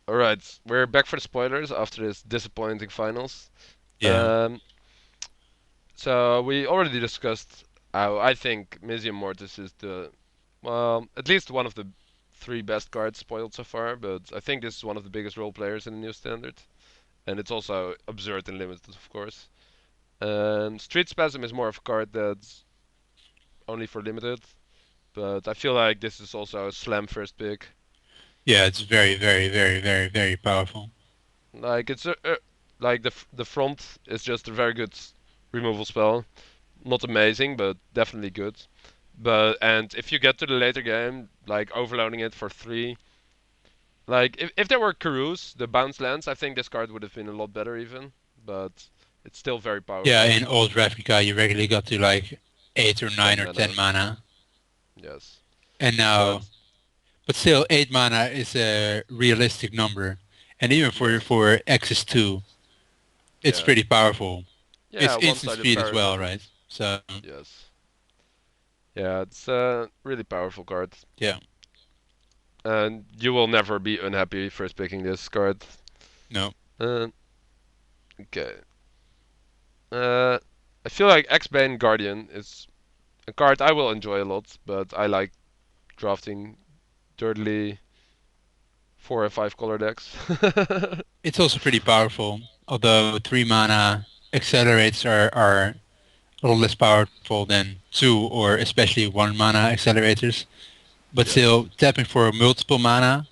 Alright, we're back for the spoilers after this disappointing finals. Yeah. Um, so we already discussed how I think Mizzium Mortis is well, at least one of the three best cards spoiled so far, but I think this is one of the biggest role players in the new standard. And it's also absurd and limited, of course. Street Spasm is more of a card that's only for limited, but I feel like this is also a slam first pick. Yeah, it's very, very, very, very, very powerful. Like like the front is just a very good removal spell. Not amazing, but definitely good. And if you get to the later game, like overloading it for 3, like if there were Karus, the bounce lands, I think this card would have been a lot better even. But it's still very Yeah, powerful. in old Ravnica you regularly got to like 8 or 9 10 or 10 mana. mana. Yes. And But now, but still 8 mana is a realistic number. And even yes. for Access 2, it's Yeah. pretty powerful. Yeah, It's instant one-sided speed as well, parasite. right? So, Yes. Yeah, it's a really powerful card. yeah, And you will never be unhappy first picking this card. no. Uh, okay. Uh, I feel like X-Bane Guardian is a card I will enjoy a lot, but I like drafting dirtily 4 and 5 color decks. It's also pretty powerful, although 3 mana accelerators are a little less powerful than 2 or especially 1 mana accelerators. But Yes. still, tapping for multiple mana,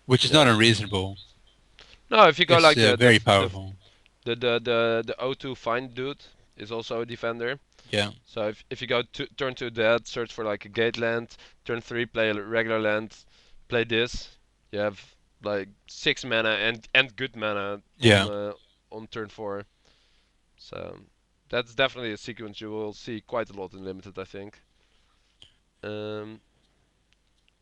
which is not Yeah. unreasonable, No, if you go is like the the very the powerful. the O2 Find dude is also a defender. Yeah, So if you go to turn 2 dead, search for like a gate land, turn 3 play a regular land, play this, you have like 6 mana and good mana yeah. on turn 4. So that's definitely a sequence you will see quite a lot in limited, I think. Um,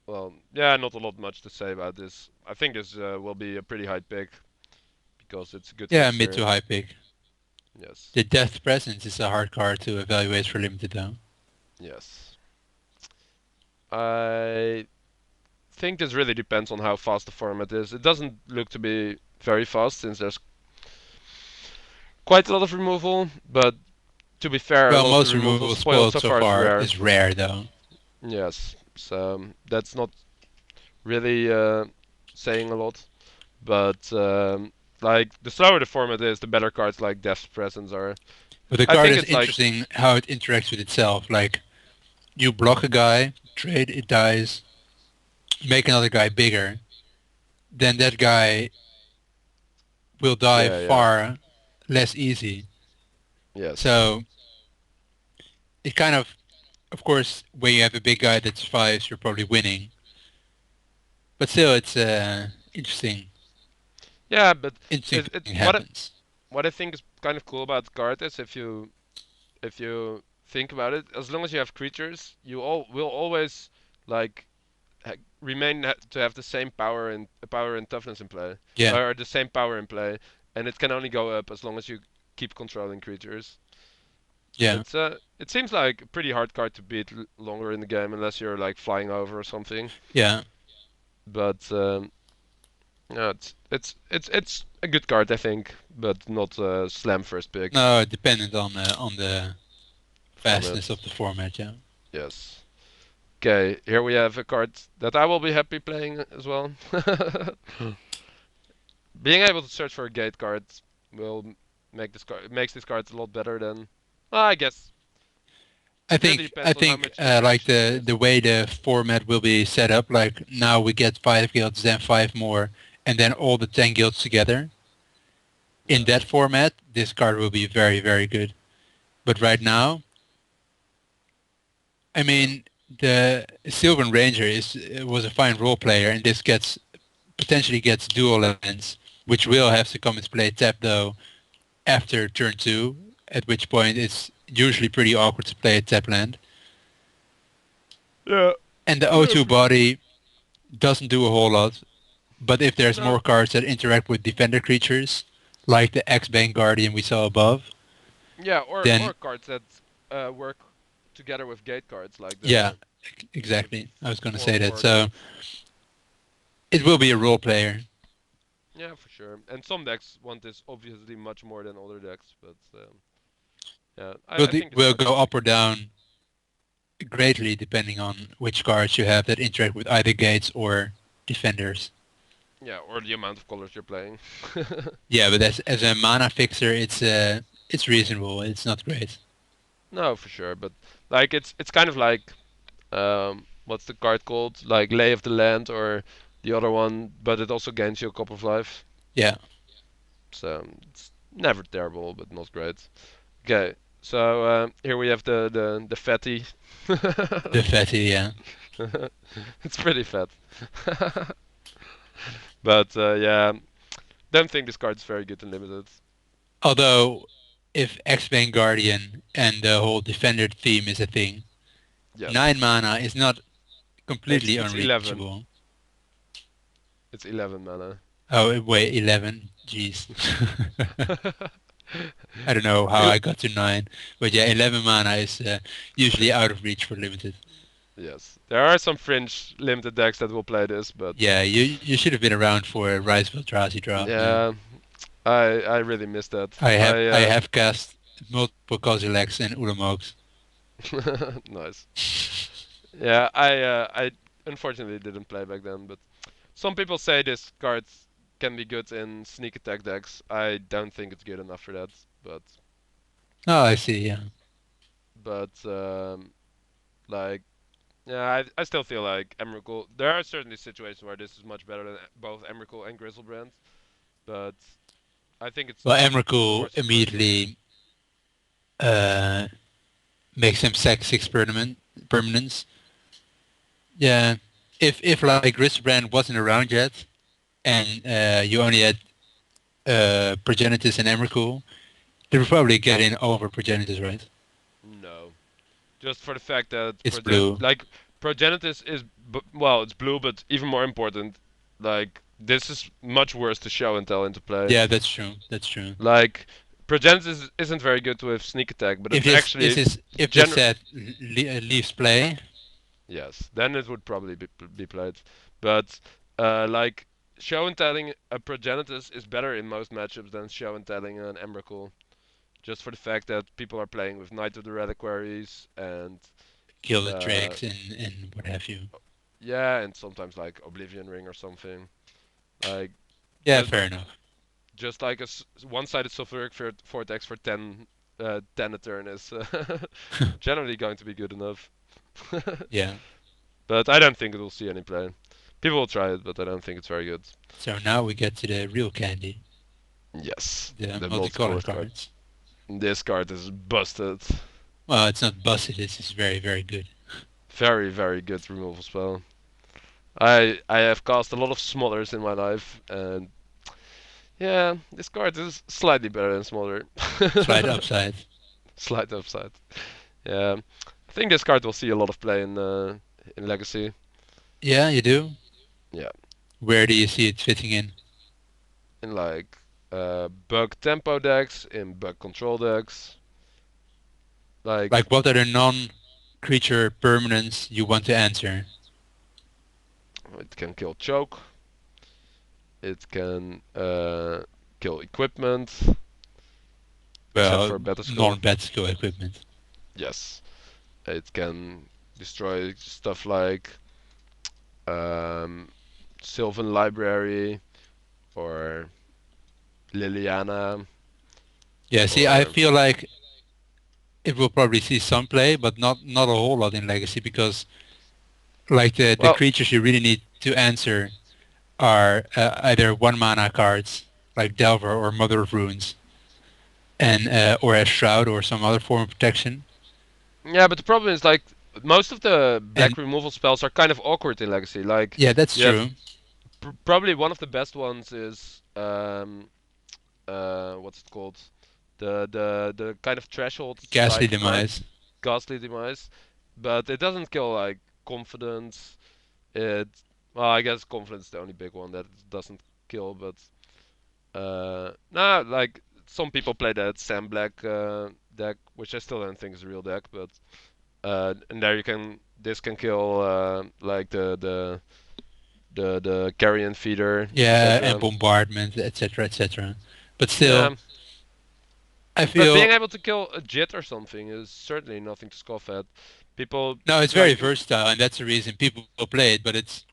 well, yeah, not a lot much to say about this. I think this will be a pretty high pick because it's a good Yeah, mid fixer. to high pick. Yes, The Death Presence is a hard card to evaluate for limited though. yes. I think this really depends on how fast the format is. It doesn't look to be very fast since there's quite a lot of removal, but to be fair, a Well, lot of the most removal removal spoiled spoiled so so far is far rare. is rare though. Yes, so that's not really saying a lot. But like the slower the format is, the better cards like Death's Presence are. But the I card think is it's like interesting how it interacts with itself. Like, you block a guy, trade, it dies, make another guy bigger, then that guy will die yeah, yeah, far less easy. yes, So it kind of course, when you have a big guy that survives, you're probably winning. But still, it's yeah. But interesting it thing happens. what I think is kind of cool about the card is if you think about it, as long as you have creatures, you all will always like to have the same power and toughness in play, Yeah, or the same power in play, and it can only go up as long as you keep controlling creatures. yeah. It seems like a pretty hard card to beat longer in the game unless you're like flying over or something. Yeah. But no, it's a good card I think, but not a slam first pick No, dependent on the format. vastness of the format. Yeah. Yes. Okay, here we have a card that I will be happy playing as well. Being able to search for a gate card will make this card makes this card a lot better than. Well, I guess I it really think I depends on how think much like interaction there the is. way the format will be set up, like now we get 5 guilds, then 5 more, and then all the 10 guilds together. In Yeah. that format, this card will be very, very good. But right now, I Yeah. mean, the Sylvan Ranger was a fine role player, and this gets potentially gets dual lands, which will have to come into play tap though after turn 2, at which point it's usually pretty awkward to play a tap land. Yeah. And the Yeah. O2 body doesn't do a whole lot, but if there's No. more cards that interact with defender creatures, like the X-Bane Guardian we saw above, Yeah, then or cards that work together with gate cards like yeah, the exactly. I was going to say that. 4/4 So gate. it will be a role player. Yeah, for sure. And some decks want this obviously much more than other decks, but yeah, I think this Will card is go pretty up or good. down greatly depending on which cards you have that interact with either gates or defenders. Yeah, or the amount of colors you're playing. Yeah, but as a mana fixer, it's reasonable. It's not great. No, for sure, but like it's kind of like what's the card called? Like Lay of the Land or the other one, but it also gains you a couple of life. Yeah, So it's never terrible, but not great. Okay, so here we have the fatty. the fatty. Yeah. It's pretty fat. But yeah, don't think this card is very good in limited. Although, if X-Bane Guardian and the whole defender theme is a thing, Yes, 9 mana is not it's completely it's 11. unreachable. It's 11 mana. Oh wait, 11. Jeez. I don't know how Il- I got to 9, but yeah, 11 mana is usually out of reach for limited. yes, there are some fringe limited decks that will play this, but Yeah, you should have been around for a Rise of Eldrazi draft, man. yeah, I really missed that. I have cast multiple Kozileks and Ulamogs. Nice. Yeah, I unfortunately didn't play back then, but some people say this card can be good in sneak attack decks. I don't think it's good enough for that, but Oh, I see. Yeah. but like yeah, I still feel like Emrakul. There are certainly situations where this is much better than both Emrakul and Griselbrand, but I think it's Well, more Emrakul situational. immediately uh, makes him sack 6 permanents. Yeah. If like Griselbrand wasn't around yet, and you only had Progenitus and Emrakul, they would probably get in over Progenitus, right? No, just for the fact that It's blue. Progenitus is well, it's blue, but even more important, like this is much worse to show and tell into play. Yeah, that's true. That's true. Like Progenitus isn't very good with sneak attack, but If it's this actually if this gen set leaves play, yes, then it would probably be played. But like show and telling a Progenitus is better in most matchups than show and telling an Emrakul. Just for the fact that people are playing with Knight of the Reliquaries and kill the uh, Drakes and what have you. yeah, and sometimes like Oblivion Ring or something. Like Yeah, just fair enough. just like a one-sided sulfuric vortex for 10 a turn is generally going to be good enough. Yeah. But I don't think it will see any play. People will try it, but I don't think it's very good. So now we get to the real candy, Yes, the the multicolored multicolored card. cards. This card is busted. Well, it's not busted. It's just very, very good. Very, very good removal spell. I have cast a lot of smothers in my life, and yeah, this card is slightly better than smother. Slight upside. Slight upside. Yeah, I think this card will see a lot of play in Legacy. Yeah, you do. Yeah, Where do you see it fitting in? in like bug tempo decks, in bug control decks. Like Like, what are the non-creature permanents you want to answer? it can kill choke. It can kill equipment, except Well, for Battle Skull. non-bat skill equipment. Yes, it can destroy stuff like um, Sylvan Library or Liliana Yeah, see, I or feel like it will probably see some play, but not a whole lot in Legacy because like the well, creatures you really need to answer are either 1 mana cards like Delver or Mother of Runes, and or a Shroud or some other form of protection. yeah, but the problem is like most of the black And removal spells are kind of awkward in Legacy. Like yeah, that's you have true. probably one of the best ones is what's it called? The kind of threshold Ghastly side card, Demise. Ghastly Demise, but it doesn't kill like confidence. It well, I guess confidence is the only big one that it doesn't kill, but nah, like some people play that Sam Black deck, which I still don't think is a real deck, but and there you can this can kill like the the carrion feeder, Yeah, and etc. bombardment, etc., etc. But still, Yeah, I but being feel able to kill a Jit or something is certainly nothing to scoff at. People no, it's very like versatile, and that's the reason people play it. But it's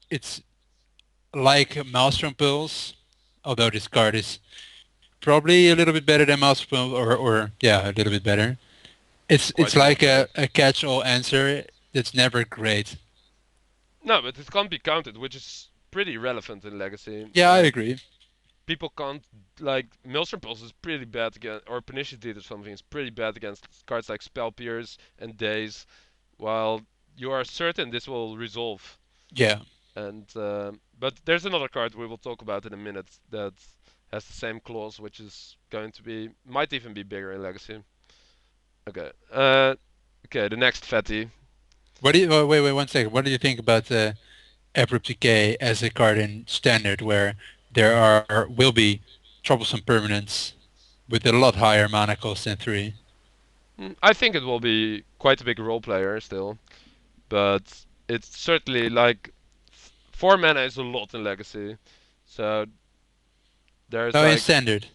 like Maelstrom Pulse, although this card is probably a little bit better than Maelstrom Pulse, or yeah, a little bit better. It's quite a bit like better. a catch-all answer that's never great. No, but it can't be counted, which is pretty relevant in Legacy. Yeah, I Like agree. people can't like Maelstrom Pulse is pretty bad against, or Pernicious Deed or something is pretty bad against cards like Spell Pierce and Daze, while you are certain this will resolve. Yeah. And but there's another card we will talk about in a minute that has the same clause, which is going to be might even be bigger in Legacy. Okay. Okay. The next fatty. What do you wait 1 second? What do you think about Abrupt Decay as a card in Standard, where there will be troublesome permanents with a lot higher mana cost than 3? I think it will be quite a big role player still, but it's certainly like 4 mana is a lot in Legacy. So there's No, in like Standard.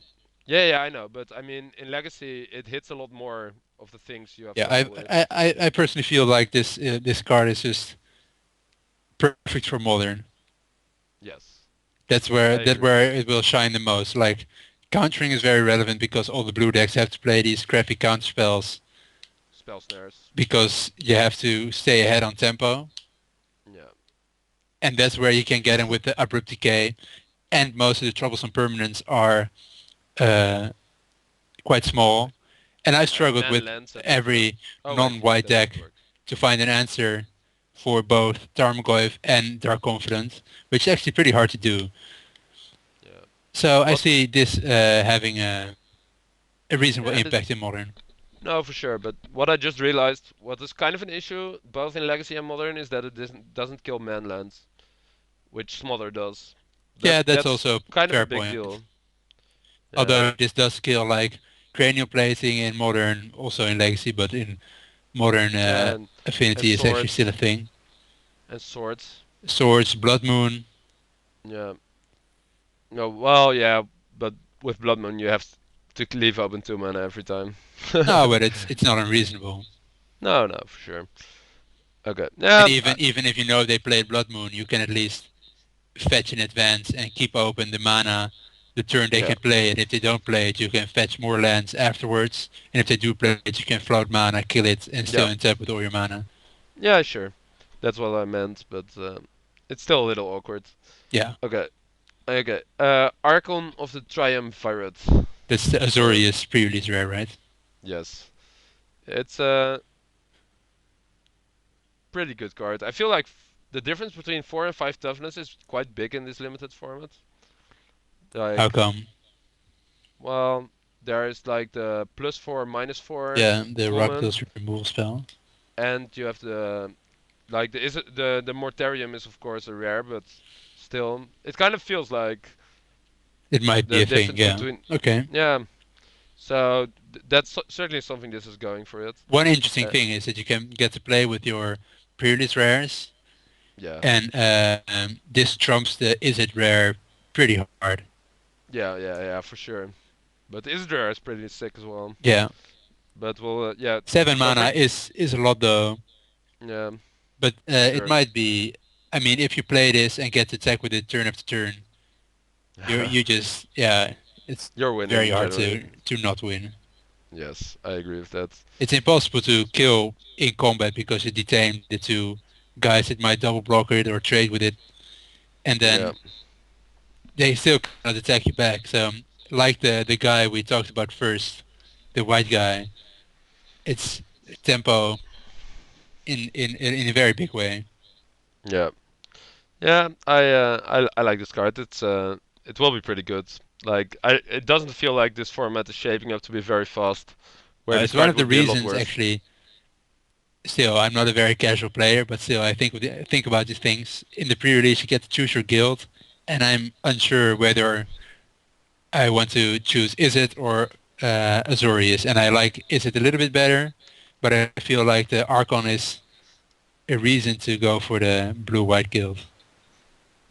yeah, I know, but I mean in Legacy it hits a lot more of the things you have Yeah, trouble with. I personally feel like this card is just perfect for Modern. Yes, That's I agree. where it will shine the most. Like countering is very relevant because all the blue decks have to play these crappy counter spells Spell snares. because you have to stay ahead on tempo, Yeah. and that's where you can get in with the Abrupt Decay. And most of the troublesome permanents are uh, quite small. And I And struggled man with lands, etc. every Oh wait, non-white that doesn't deck work. to find an answer for both Tarmogoyf and Dark Confidence, which is actually pretty hard to do. Yeah. So I What? see this having a reasonable Yeah. impact in Modern. No, for sure. But what I just realized, what is kind of an issue, both in Legacy and Modern, is that it doesn't kill man lands, which Smother does. Yeah, that's That's also a kind of a fair big point. deal. Yeah. Although this does kill like cranial plating in Modern, also in Legacy, but in Modern Yeah, and Affinity is actually still swords a thing. and swords. Swords, Blood Moon. Yeah. No, well, yeah, but with Blood Moon you have to leave open 2 mana every time. No, but it's not unreasonable. No, for sure. Okay. And Yeah. even if you know they played Blood Moon, you can at least fetch in advance and keep open the mana the turn they Yeah. can play it. If they don't play it, you can fetch more lands afterwards. And if they do play it, you can float mana, kill it, and still Yeah. untap with all your mana. Yeah. Sure. That's what I meant, but it's still a little awkward. Yeah, Okay. Okay. Archon of the Triumvirate. that's the Or Azorius pre-release rare, right? yes, it's a pretty good card. I feel like the difference between 4 and 5 toughness is quite big in this limited format. How Like, come? well, there's like the +4, -4 Yeah, the common, Rakdos removal spell. and you have the like the Mortarium is of course a rare, but still, it kind of feels like It might be the a thing, difference yeah. between Okay. yeah. So that's certainly something this is going for it. One interesting Uh, thing is that you can get to play with your pre-release rares, yeah, and this trumps the Izzet rare pretty hard. yeah, for sure. But Isdra is pretty sick as well. Yeah. But we'll yeah. 7 So for mana is a lot though, yeah, but for it sure. might be. I mean, if you play this and get to attack with it turn after turn, you just yeah, it's You're very winning hard generally. to not win. Yes, I agree with that. It's impossible to kill in combat because you detain the two guys that might double block it or trade with it, and Yeah, then they still cannot attack you back. So, like the guy we talked about first, the white guy, it's tempo in a very big way. yeah, yeah. I like this card. It will be pretty good. Like it doesn't feel like this format is shaping up to be very fast, where this It's one card of the would be a lot reasons worse. actually. Still, I'm not a very casual player, but still, I think about these things. In the pre-release, you get to choose your guild, and I'm unsure whether I want to choose Izzet or Azorius, and I like Izzet a little bit better, but I feel like the Archon is a reason to go for the blue-white guild.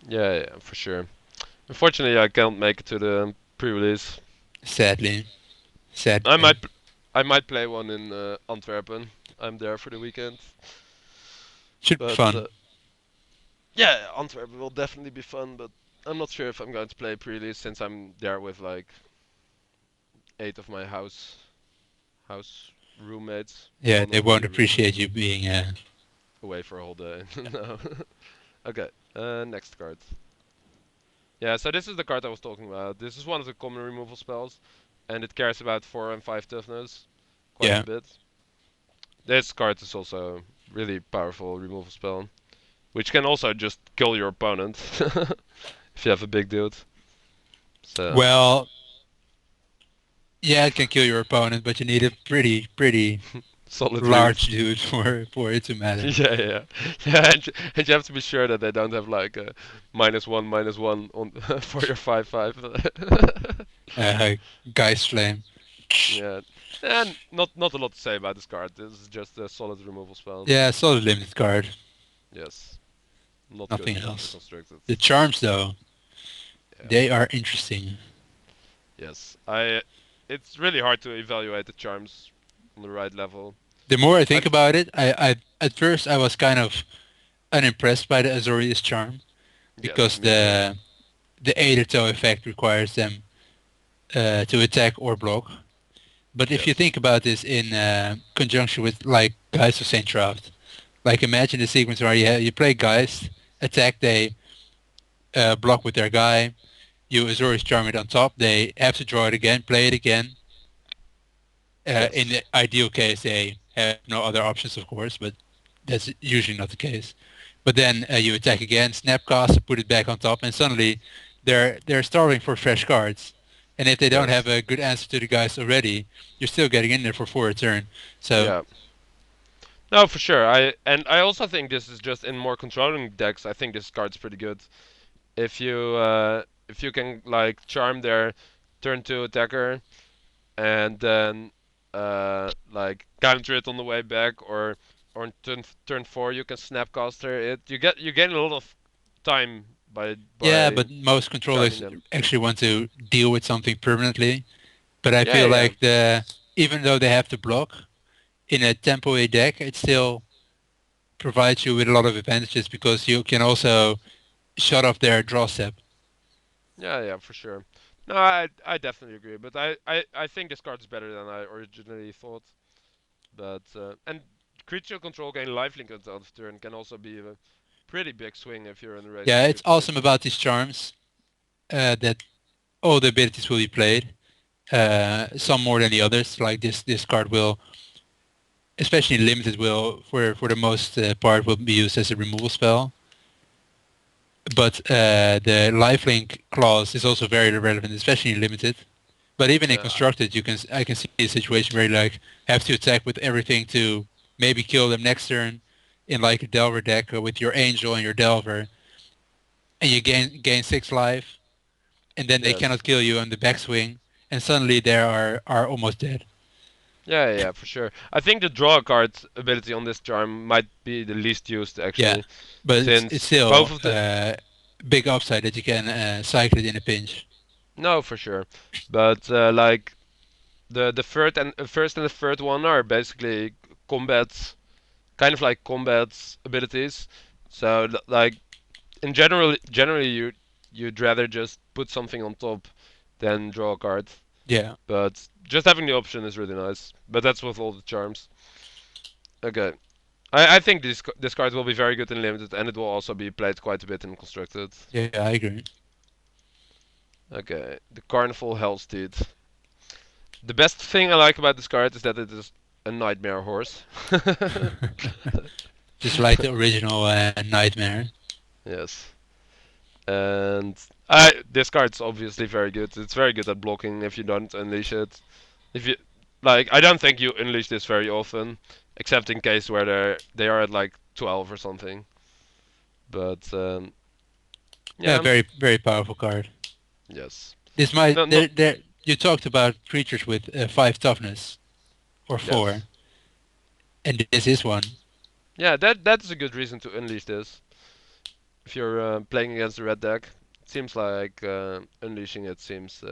Yeah, yeah, for sure. Unfortunately, I can't make it to the pre-release. Sadly. I Sadly. might, I might play one in Antwerpen. I'm there for the weekend. Should be But fun. yeah, Antwerpen will definitely be fun. But I'm not sure if I'm going to play pre-release since I'm there with like 8 of my house roommates. Yeah, One they of them won't being really appreciate you being away for a whole day. No. Okay. Next card. Yeah, so this is the card I was talking about. This is one of the common removal spells, and it cares about 4 and 5 toughness quite a yeah. bit. This card is also really powerful removal spell, which can also just kill your opponent if you have a big dude. So Well, yeah, it can kill your opponent, but you need a pretty solid dude. large dude for it to matter. Yeah, yeah, yeah, and you have to be sure that they don't have like a -1/-1 on for your 5/5. Uh, Geist Flame. Yeah, and not a lot to say about this card. This is just a solid removal spell. Yeah, solid limited card. Yes, not good Nothing enough for else. constructed. The charms, though, Yeah. they are interesting. Yes, I. It's really hard to evaluate the charms on the right level. The more I I think about it, I at first I was kind of unimpressed by the Azorius charm yes, because me too. the Aether effect requires them to attack or block. But if you Yes, think about this in conjunction with like Geist of Saint Draft, like imagine the sequence where you play Geist, attack, they block with their guy, you Azorius charm it on top, they have to draw it again, play it again. In yes, the ideal case, they have no other options, of course, but that's usually not the case. But then you attack again, snapcast, put it back on top, and suddenly they're starving for fresh cards. And if they don't have yes. a good answer to the guys already, you're still getting in there for 4 a turn. So Yeah. No, for sure. I also think this is just in more controlling decks. I think this card's pretty good. If you can like charm their turn 2 attacker and then like counter it on the way back, or on turn 4 you can snapcaster it. You gain a lot of time yeah, by but most charming controllers them. actually want to deal with something permanently. But I Yeah, feel yeah, like even though they have to block in a tempo A deck, it still provides you with a lot of advantages because you can also shut off their draw step. yeah, yeah, for sure. No, I definitely agree, but I think this card is better than I originally thought. But and creature control gain lifelink at the end of turn can also be a pretty big swing if you're in a Yeah, it's restricted awesome position. about these charms that all the abilities will be played. Some more than the others. Like this card will, especially in limited, will for the most part will be used as a removal spell. But the lifelink clause is also very relevant, especially in limited. But even in Yeah, constructed, I can see a situation where you like have to attack with everything to maybe kill them next turn in like a Delver deck with your Angel and your Delver, and you gain 6 life, and then they yes. cannot kill you on the backswing, and suddenly they are almost dead. Yeah, yeah, for sure. I think the draw card ability on this charm might be the least used Yeah, actually, but it's since still both of the big upside that you can cycle it in a pinch. no for sure, but like the third and first and the third one are basically combat, kind of like combat abilities. So like in generally you'd rather just put something on top than draw a card. Yeah, But just having the option is really nice. But that's with all the charms. Okay. I think this card will be very good in limited, and it will also be played quite a bit in constructed. yeah, I agree. Okay, the Carnival Hellsteed. The best thing I like about this card is that it is a nightmare horse. Just like the original Nightmare. Yes, and I this card's obviously very good. It's very good at blocking if you don't unleash it. If you like, I don't think you unleash this very often, except in case where they are at like 12 or something. But Yeah, yeah, very powerful card. yes, This might no, not there. You talked about creatures with 5 toughness or yes, 4, and this is one. yeah. That's a good reason to unleash this. if you're playing against the red deck. It seems like unleashing it seems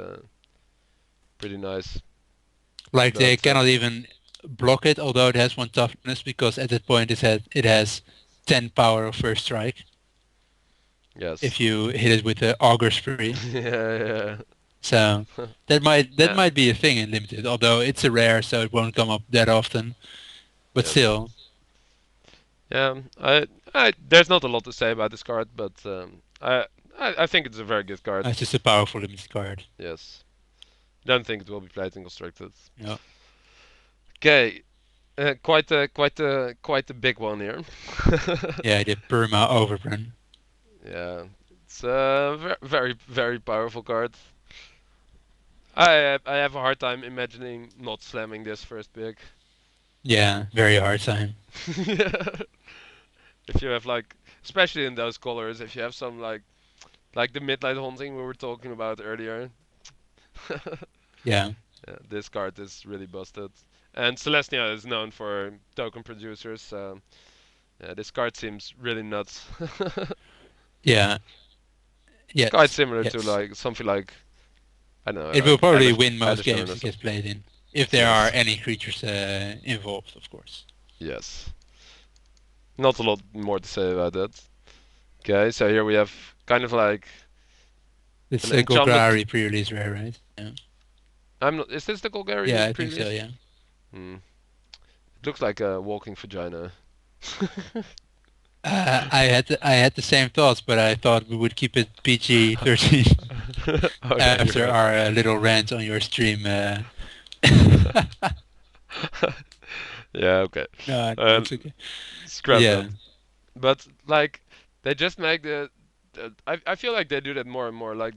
pretty nice. Like they But cannot even block it, although it has one toughness, because at that point it has 10 power of first strike yes. if you hit it with the auger spree. Yeah, So yeah. that Yeah. might be a thing in limited, although it's a rare, so it won't come up that often. But Yes. still, Yeah. There's not a lot to say about this card, but I think it's a very good card. it's just a powerful limited card. Yes. Don't think it will be played in constructed. Yeah, Okay. Quite a big one here. yeah, the perma overrun. Yeah. It's a very powerful card. I have a hard time imagining not slamming this first pick. Yeah, very hard time. If you have like, especially in those colors, if you have some like the midnight hunting we were talking about earlier. Yeah, Yeah, this card is really busted. And Selesnya is known for token producers, so yeah, this card seems really nuts. yeah, Quite yes, similar to yes. like something like I don't It know, will probably Elish win most Elishnorn games or it gets something. played in, if there are Yes, any creatures involved, of course. yes. Not a lot more to say about that. Okay, so here we have kind of like It's an a enchantment. Golgari pre-release rare, right? Yeah. I'm not. Is this the Yeah, Golgari I think so. pre-release? Yeah. Hmm. It looks like a walking vagina. I had the same thoughts, but I thought we would keep it PG-13 Okay, you're after right. our little rant on your stream. Yeah, okay. No, Uh, it's okay. But scrap that. yeah, But like, they just make I feel like they do that more and more. Like,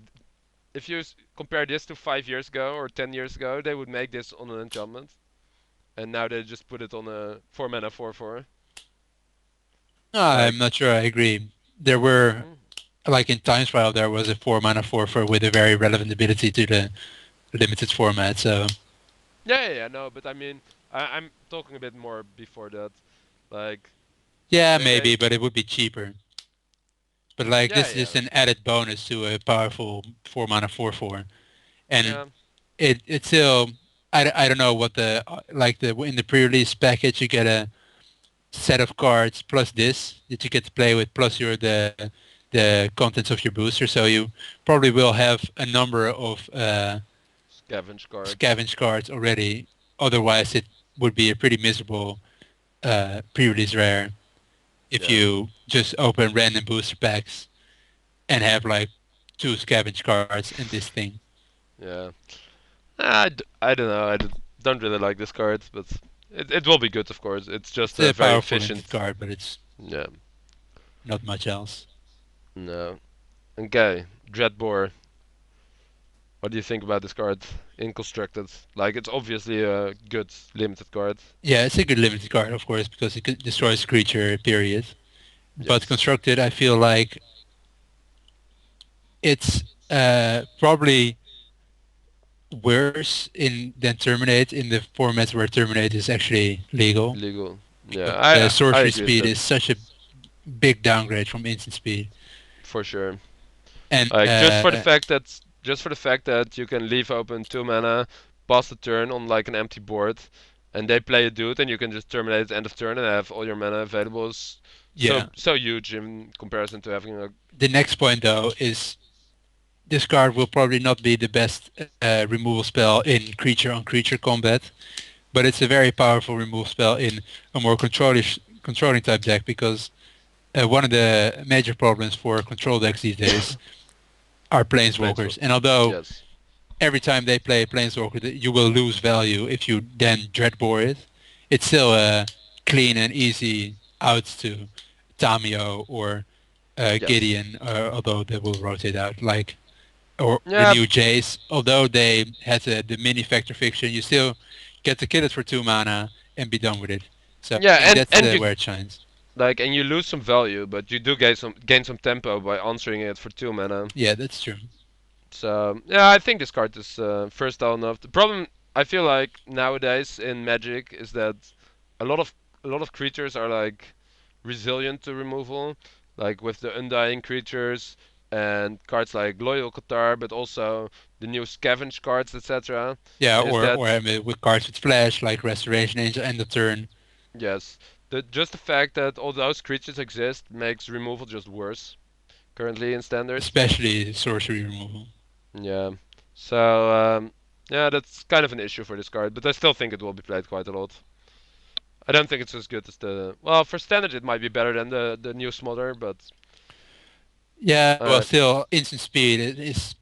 if you compare this to 5 years ago or 10 years ago, they would make this on an enchantment, and now they just put it on a 4 mana 4/4. no, Like, I'm not sure. I agree. There were mm, like in Time Spiral, there was a 4 mana 4/4 with a very relevant ability to the limited format. So yeah, no, but I mean, I'm talking a bit more before that. Like, yeah, they maybe, but it would be cheaper. But like yeah, this is yeah, just an added bonus to a powerful 4 mana 4/4, and yeah, it still. I don't know what the like the in the pre-release package you get a set of cards plus this that you get to play with plus the contents of your booster. So you probably will have a number of scavenge cards. scavenge cards already. Otherwise, it would be a pretty miserable pre-release rare if Yeah, you just open random booster packs and have like 2 scavenge cards and this thing. yeah. I don't know. Don't really like this card, but it will be good, of course. It's just It's a very powerful limited efficient. card, but it's Yeah. not much else. No. Okay. Dreadbore. What do you think about this card in constructed? Like, it's obviously a good limited card. Yeah, it's a good limited card, of course, because it destroys creature, period. But Yes. constructed, I feel like it's probably worse in than Terminate in the formats where Terminate is actually legal. Legal. Yeah. Because I sorcery agree with speed that is such a big downgrade from instant speed. for sure. And Like, just for the fact that you can leave open 2 mana, pass the turn on like an empty board, and they play a dude, and you can just terminate at the end of turn and have all your mana available is yeah, so huge in comparison to having a the next point though is this card will probably not be the best removal spell in creature on creature combat, but it's a very powerful removal spell in a more controlling type deck because one of the major problems for control decks these days are planeswalker. planeswalkers. And although Yes. every time they play a planeswalker, you will lose value if you then dreadbore it, it's still a clean and easy out to Tamio or Yes. Gideon, although they will rotate out. Like or the Yeah. new Jace, although they had the mini factor fiction, you still get to kill it for 2 mana and be done with it. So I Yeah, think that's and you where it shines. and you lose some value, but you do gain some tempo by answering it for 2 mana. Yeah, that's true. So yeah, I think this card is versatile enough. The problem I feel like nowadays in Magic is that a lot of a lot of creatures are like resilient to removal. like with the undying creatures and cards like Loyal Qatar, but also the new scavenge cards, etc. Yeah, Is that or I mean, with cards with flash like Restoration Angel end of turn, yes, just the fact that all those creatures exist makes removal just worse currently in standard. especially sorcery removal. Yeah. So yeah, that's kind of an issue for this card, but I still think it will be played quite a lot. I don't think it's as good as the well for standard. It might be better than the new Smother, but Yeah, well, uh, still instant speed is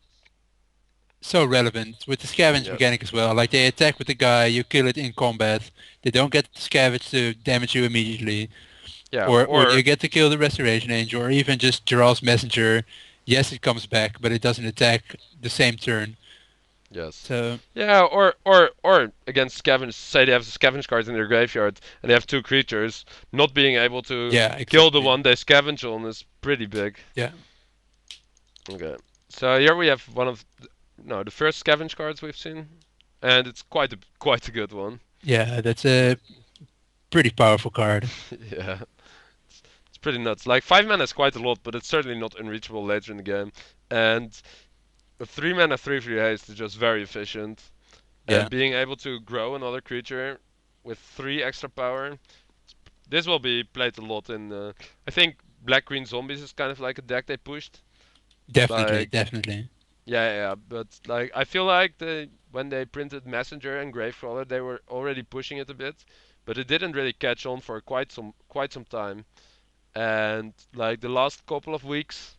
so relevant with the scavenge yes, mechanic as well. Like they attack with the guy, you kill it in combat. They don't get the scavenge to damage you immediately, yeah, or or you get to kill the Restoration Angel, or even just Geralt's Messenger. Yes, it comes back, but it doesn't attack the same turn. yes, So yeah, or against scavenge. Say they have scavenge cards in their graveyard and they have two creatures. Not being able to yeah, kill the exactly. one they scavenge on is pretty big. Yeah, Okay, so here we have one of no the first scavenge cards we've seen, and it's quite a good one. yeah, that's a pretty powerful card. Yeah, it's pretty nuts. Like 5 mana is quite a lot, but it's certainly not unreachable later in the game. And a 3 mana 3/3 haste is just very efficient. Yeah, And being able to grow another creature with 3 extra power, this will be played a lot in. I think Black Green Zombies is kind of like a deck they pushed. definitely, Like definitely. yeah, but like I feel like when they printed Messenger and Gravecrawler, they were already pushing it a bit, but it didn't really catch on for quite some time. And like the last couple of weeks,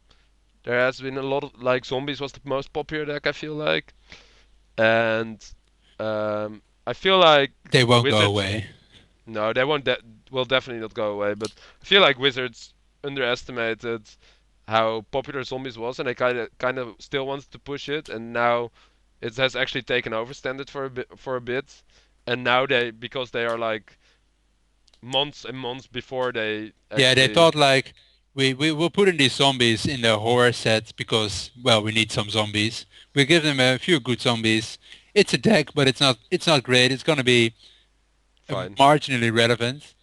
there has been a lot of like Zombies was the most popular deck I feel like, and I feel like They won't go Wizards. away. No, they won't. Will definitely not go away. But I feel like Wizards underestimated how popular Zombies was, and they kind of still wanted to push it, and now it has actually taken over standard for a bit, and now because they are like months and months before they Yeah, they actually thought like we will put in these zombies in the horror set because well we need some zombies. We give them a few good zombies. It's a deck, but it's not great. It's gonna be fine. marginally relevant,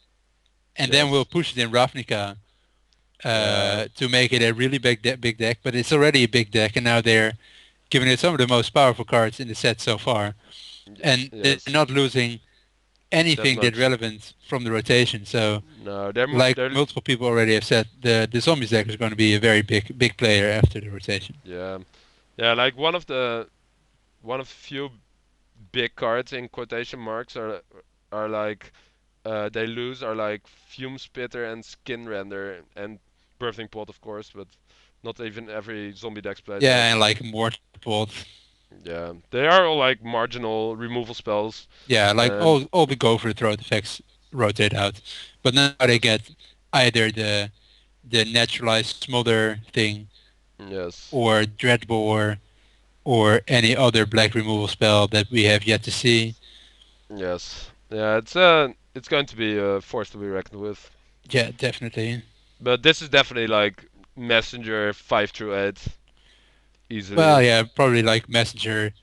and then we'll Yes. push it in Ravnica Yeah. to make it a really big deck. But it's already a big deck, and now they're giving it some of the most powerful cards in the set so far, and they're Yes. not losing That anything that much. relevant from the rotation. So No, they're like they're multiple people already have said, the zombies deck is going to be a very big player after the rotation. yeah. Yeah, like one of few big cards in quotation marks are like they lose are like Fume Spitter and Skin Render and Birthing Pot of course, but not even every zombie deck's played that. Yeah, and like Mortal. Yeah, they are all like marginal removal spells, Yeah, like and all the go for the throat effects rotate out, but now they yes, get either the naturalized smother thing yes, or Dreadbore or any other black removal spell that we have yet to see. yes, yeah. It's going to be a force to be reckoned with, Yeah, definitely. but this is definitely like Messenger 5 through 8 Well, easily. yeah, probably like Messenger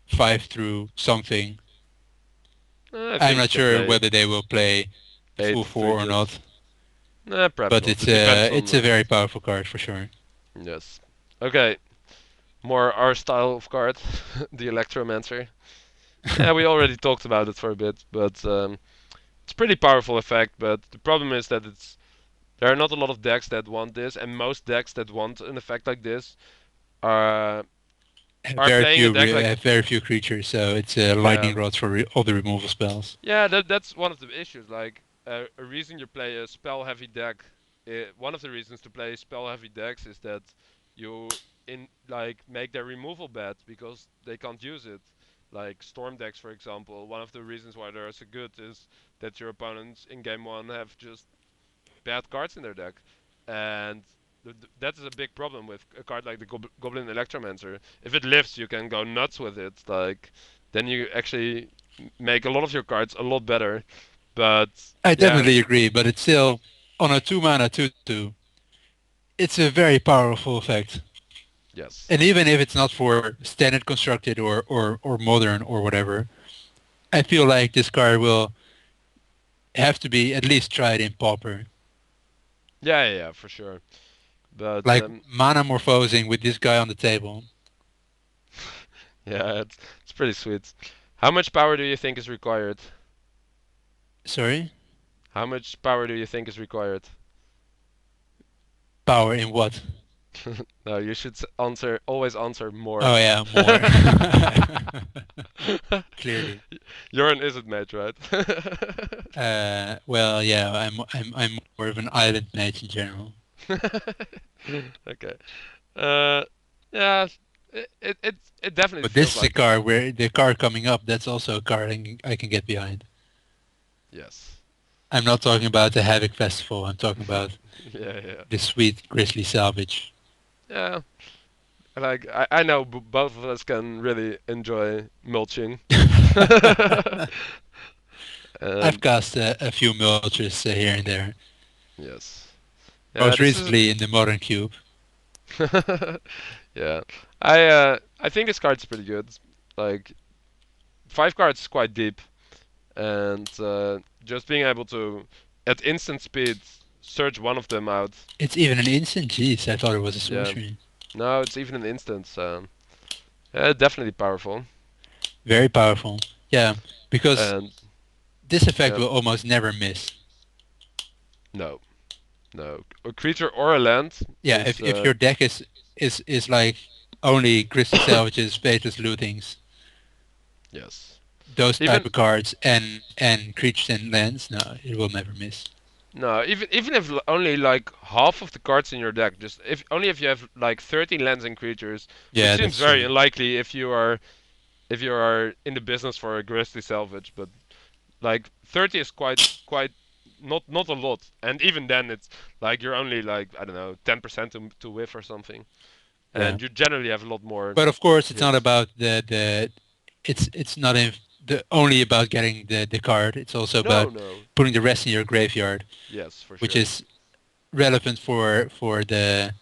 5 through something. I I'm think you not can sure play whether they will play the eight full three 4 or good. not, Perhaps but not. It depends on it's a very powerful card for sure. yes. Okay, more our style of card, the Electromancer. Yeah, we already talked about it for a bit, but it's a pretty powerful effect. But the problem is that there are not a lot of decks that want this, and most decks that want an effect like this are are playing a deck like Have very few creatures, so it's a yeah, lightning rod for all the removal spells. yeah. That's one of the issues. Like a reason you play a spell heavy deck. One of the reasons to play spell heavy decks is that you in like make their removal bad because they can't use it. Like storm decks, for example. One of the reasons why they're so good is that your opponents in game one have just bad cards in their deck, and that is a big problem with a card like the Goblin Electromancer. If it lives, you can go nuts with it. Like then you actually make a lot of your cards a lot better. But I yeah, definitely agree, but it's still on a 2 mana 2/2. It's a very powerful effect. yes, And even if it's not for standard constructed or modern or whatever, I feel like this card will have to be at least tried in pauper. yeah, for sure. But Like mana morphosing with this guy on the table. yeah, it's pretty sweet. How much power do you think is required? Sorry? How much power do you think is required? Power in what? No, you should answer. Always answer more. Oh yeah, more. Clearly. You're an Izzet mage, right? Well, yeah, I'm more of an island mage in general. Okay. Uh, yeah. It definitely But this feels is a like it. card where the card coming up. That's also a card I can get behind. Yes. I'm not talking about the Havoc Festival. I'm talking about Yeah, yeah, the sweet Grisly Salvage. yeah. Like I know both of us can really enjoy mulching. I've And cast a few Mulchers here and there. yes. Yeah, Most this is recently in the Modern Cube. yeah. I think this card's pretty good. Like 5 cards is quite deep, and just being able to at instant speed search one of them out. It's even an instant. Jeez, I thought it was a Yeah. sorcery. No, it's even an instant. So yeah, definitely powerful. Very powerful. Yeah, because And this effect yeah, will almost never miss. no, no, a creature or a land Yeah, is if your deck is like only Grisly Salvages, Faithless Lootings, yes. those type Even of cards, and creatures and lands, no, it will never miss. no, even if only like half of the cards in your deck, just if only if you have like 13 lands and creatures, which Yeah, seems that's very true. unlikely if you are in the business for a Grisly Salvage, but like 30 is quite not a lot, and even then it's like you're only like I don't know 10% to whiff or something, Yeah, and you generally have a lot more but of course it's not hits. about the it's not the only about getting the card. It's also about No, no, putting the rest in your graveyard, yes, for which sure. is relevant for the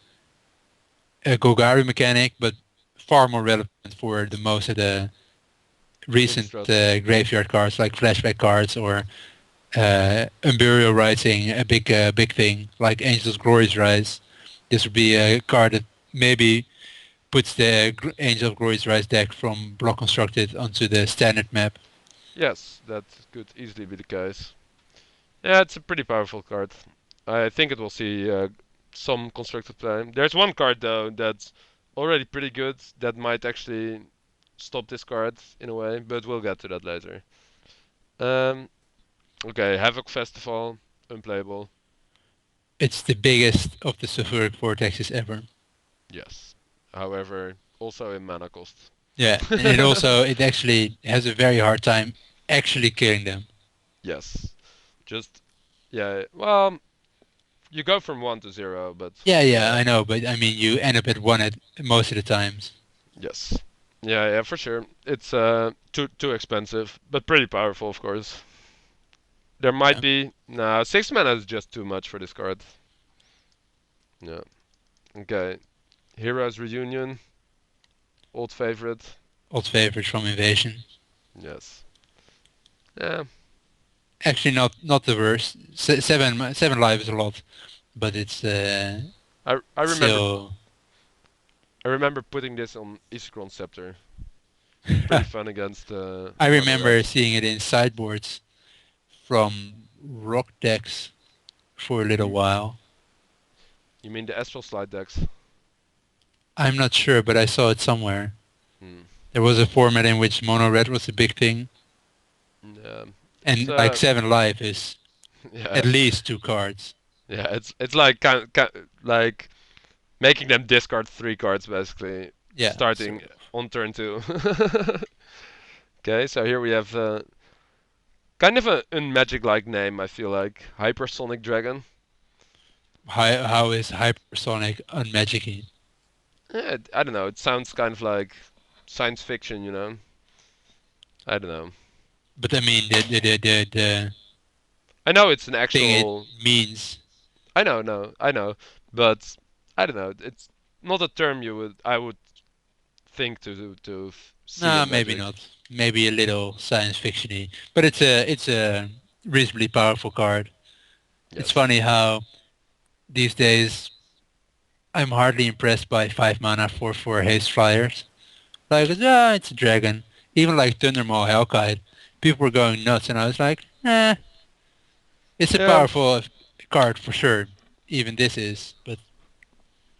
Golgari mechanic, but far more relevant for the most of the recent Innistrad. graveyard cards like flashback cards or Imperial Rising, a big thing like Angel's Glory's Rise. This would be a card that maybe puts the Angel of Glory's Rise deck from block constructed onto the standard map. Yes, that could easily be the case. Yeah, it's a pretty powerful card. I think it will see some constructed play. There's one card though that's already pretty good that might actually stop this card in a way, but we'll get to that later. Um, okay, Havoc Festival, unplayable. It's the biggest of the sulfuric vortexes ever. Yes. However, also in mana cost. Yeah, and it actually has a very hard time actually killing them. Yes. Just yeah. Well, you go from 1 to 0, but Yeah, yeah. I know, but I mean, you end up at one at most of the times. Yes. Yeah, yeah, for sure. It's too expensive, but pretty powerful, of course. There might Yeah. be no 6 mana is just too much for this card. Yeah. Okay. Heroes Reunion, old favorite. Old favorites from Invasion. Yes. Yeah. Actually, not the worst. Seven life is a lot, but it's I remember still. I remember putting this on Iskron Scepter. It's pretty fun against I mono red. remember seeing it in sideboards from rock decks for a little You while. you mean the Astral Slide decks? I'm not sure, but I saw it somewhere. Hmm. There was a format in which mono red was a big thing, Yeah. It's and like seven life is yeah at least two cards. yeah it's like like making them discard 3 cards basically, Yeah, starting sort of. on turn 2. Okay, so here we have kind of a unmagic-like name. I feel like Hypersonic Dragon. How is hypersonic unmagicy? Yeah, I don't know. It sounds kind of like science fiction, you know. I don't know. But I mean the I know it's an thing it actual. means. I know, no, I know, but I don't know. It's not a term I would think to see Nah, in maybe Magic. not. Maybe a little science fictiony, but it's a reasonably powerful card. It's Yes. funny how these days I'm hardly impressed by 5 mana 4/4 haste flyers. Like, yeah, it's a dragon. Even like Thundermaw Hellkite, people were going nuts, and I was like, it's a Yeah, powerful card for sure. Even this is, but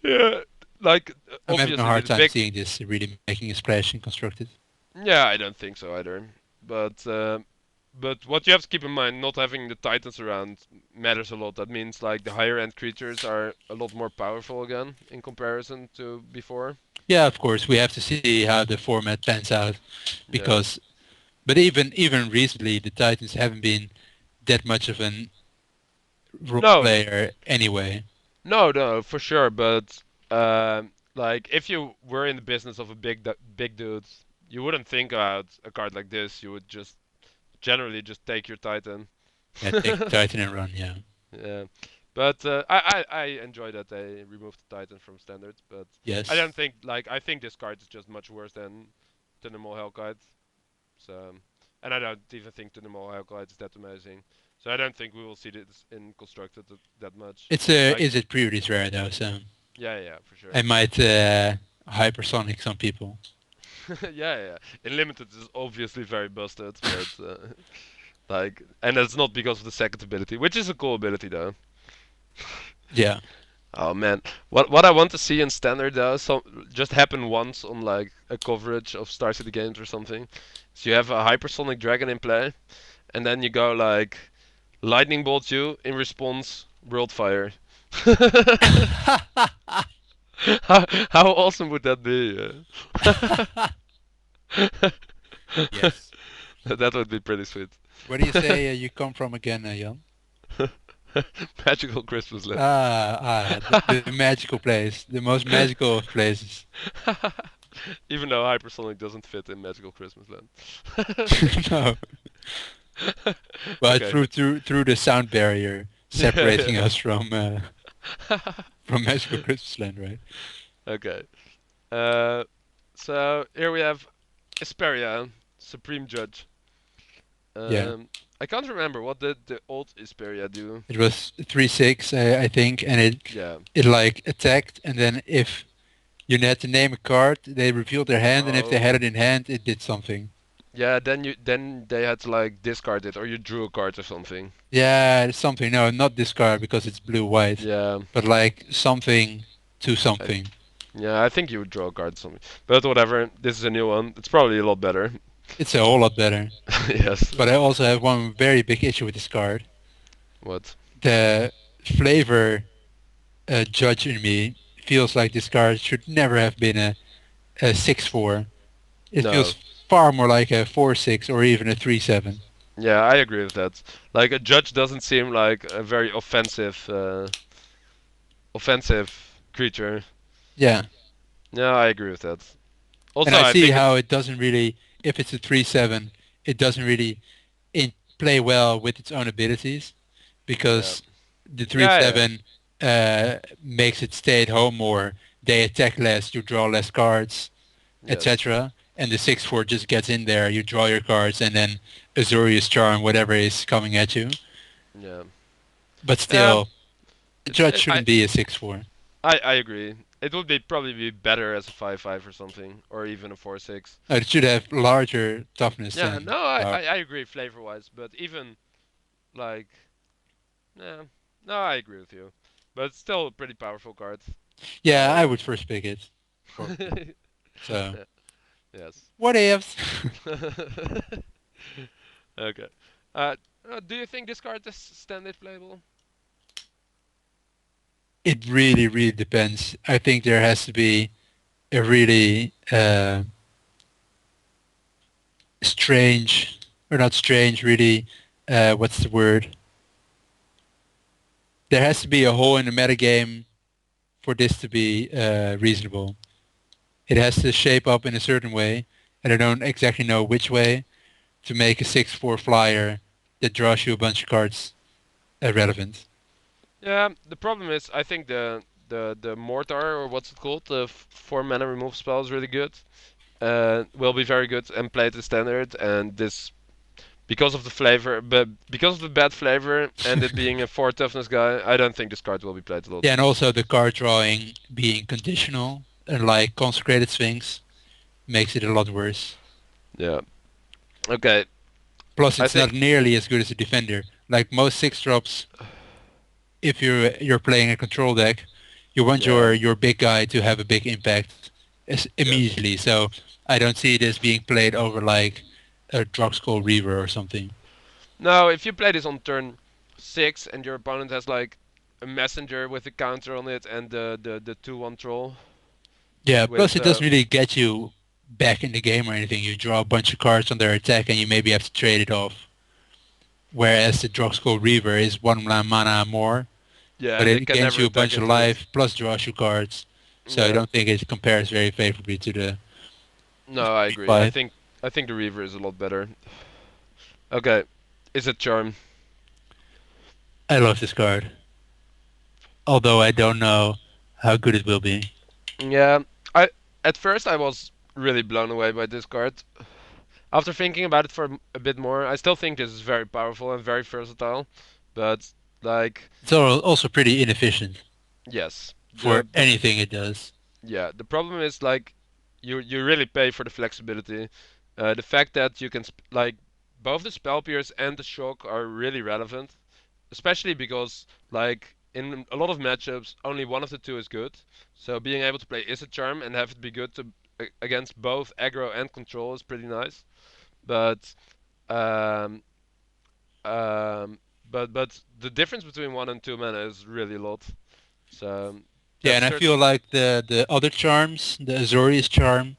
yeah. Like I'm having a obviously hard the time big. seeing this really making a splash in constructed. Yeah, I don't think so either. But what you have to keep in mind, not having the titans around matters a lot. That means like the higher end creatures are a lot more powerful again in comparison to before. Yeah, of course, we have to see how the format pans out Yeah. because, but even recently, the Titans haven't been that much of an role No, player anyway. no, for sure. But like if you were in the business of a big dude, you wouldn't think about a card like this. You would just generally just take your titan. Yeah, take the Titan and run. Yeah. Yeah, but I enjoy that they removed the Titan from standards, but I Yes. don't think like I think this card is just much worse than Tynamol Hellkite. So, and I don't even think Tynamol Hellkite is that amazing. So I don't think we will see this in constructed that much. It's a Like, is it pretty rare though, so yeah, for sure. I might hypersonic some people. Yeah. In limited is obviously very busted, but like, and that's not because of the second ability, which is a cool ability though. Yeah. Oh man, what I want to see in standard though, so just happen once on like a coverage of Star City games or something. So you have a Hypersonic Dragon in play, and then you go like lightning bolt you in response, world fire. How awesome would that be? Yes. That would be pretty sweet. Where do you say you come from again, Jan? Magical Christmas land. The magical place, the most magical of places. Even though Hypersonic doesn't fit in Magical Christmas land. No, but Okay. through the sound barrier separating Yeah. us from magical Christmas land, right? Okay. Uh, so here we have Isperia, Supreme Judge. Yeah, I can't remember what did the old Isperia do. it was 3/6, I think, and Yeah. it like attacked, and then if you had to name a card, they revealed their hand, and if they had Oh. it in hand, it did something. Yeah. Then they had to like discard it, or you drew a card or something. Yeah, it's something. No, not this card because it's blue-white, Yeah. but like something to I, something. yeah. I think you would draw a card or something. But whatever. This is a new one. It's probably a lot better. It's a whole lot better. Yes. But I also have one very big issue with this card. What? The flavor judge in me feels like this card should never have been a 6/4. It No. feels far more like a 4/6 or even a 3/7. Yeah, I agree with that. Like a judge doesn't seem like a very offensive creature. Yeah, Yeah, I agree with that. and Also, I I see think how it's it doesn't really, if it's a 3/7, it doesn't really play well with its own abilities yeah, because the yeah. 3/7 makes it stay at home more. They attack less, you draw less cards, Yes. etc. And the 6/4 just gets in there, you draw your cards, and then Azorius Charm, whatever is coming at you. Yeah. But Yeah. still, the judge I shouldn't be a 6/4. I agree. It would be probably be better as a 5/5 or something, or even a 4/6. It should have larger toughness Yeah. than No, power. I agree flavor wise, but even like yeah. No, I agree with you. But it's still a pretty powerful card. Yeah, I Uh, would first pick it. For, so, yeah, yes. what ifs? Okay. Do you think this card is standard playable? It really, really depends. I think there has to be a really strange, or not strange, really, what's the word? There has to be a hole in the metagame for this to be reasonable. It has to shape up in a certain way, and I don't exactly know which way to make a 6/4 flyer that draws you a bunch of cards relevant. Yeah, the problem is I think the mortar or what's it called, the 4 mana remove spell is really good. Will be very good and played in standard, and this because of the flavor, but because of the bad flavor and it being a 4 toughness guy, I don't think this card will be played a lot. Yeah, and also the card drawing being conditional, unlike Consecrated Sphinx, makes it a lot worse. Yeah. Okay. Plus, I it's think. not nearly as good as a defender. Like most 6 drops, if you're playing a control deck, you want Yeah. your big guy to have a big impact Yes. immediately. So I don't see this being played over like a Droxcall Reaver or something. Now, if you play this on turn 6 and your opponent has like a messenger with a counter on it and the 2/1 troll Yeah, plus with it doesn't really get you back in the game or anything. You draw a bunch of cards on their attack and you maybe have to trade it off. Whereas the Droxcall Reaver is 1 mana more, yeah, but and they it can gains never you a attack bunch of into it. life plus draws you cards. So I Yeah. don't think it compares very favorably to the No, I Green agree. I 5. think I think the Reaver is a lot better. Okay. Is it Charm? I love this card, although I don't know how good it will be. Yeah. I at first I was really blown away by this card. After thinking about it for a bit more, I still think this is very powerful and very versatile. But like, It's also pretty inefficient yes, for the anything it does. yeah, the problem is like you really pay for the flexibility. The fact that you can like both the spell pierce and the shock are really relevant, especially because like in a lot of matchups only one of the two is good. So being able to play Izzet Charm and have it be good to against both aggro and control is pretty nice. But um um but the difference between 1 and 2 mana is really a lot. So Yeah, that's and I feel certain. like the other charms, the Azorius charm,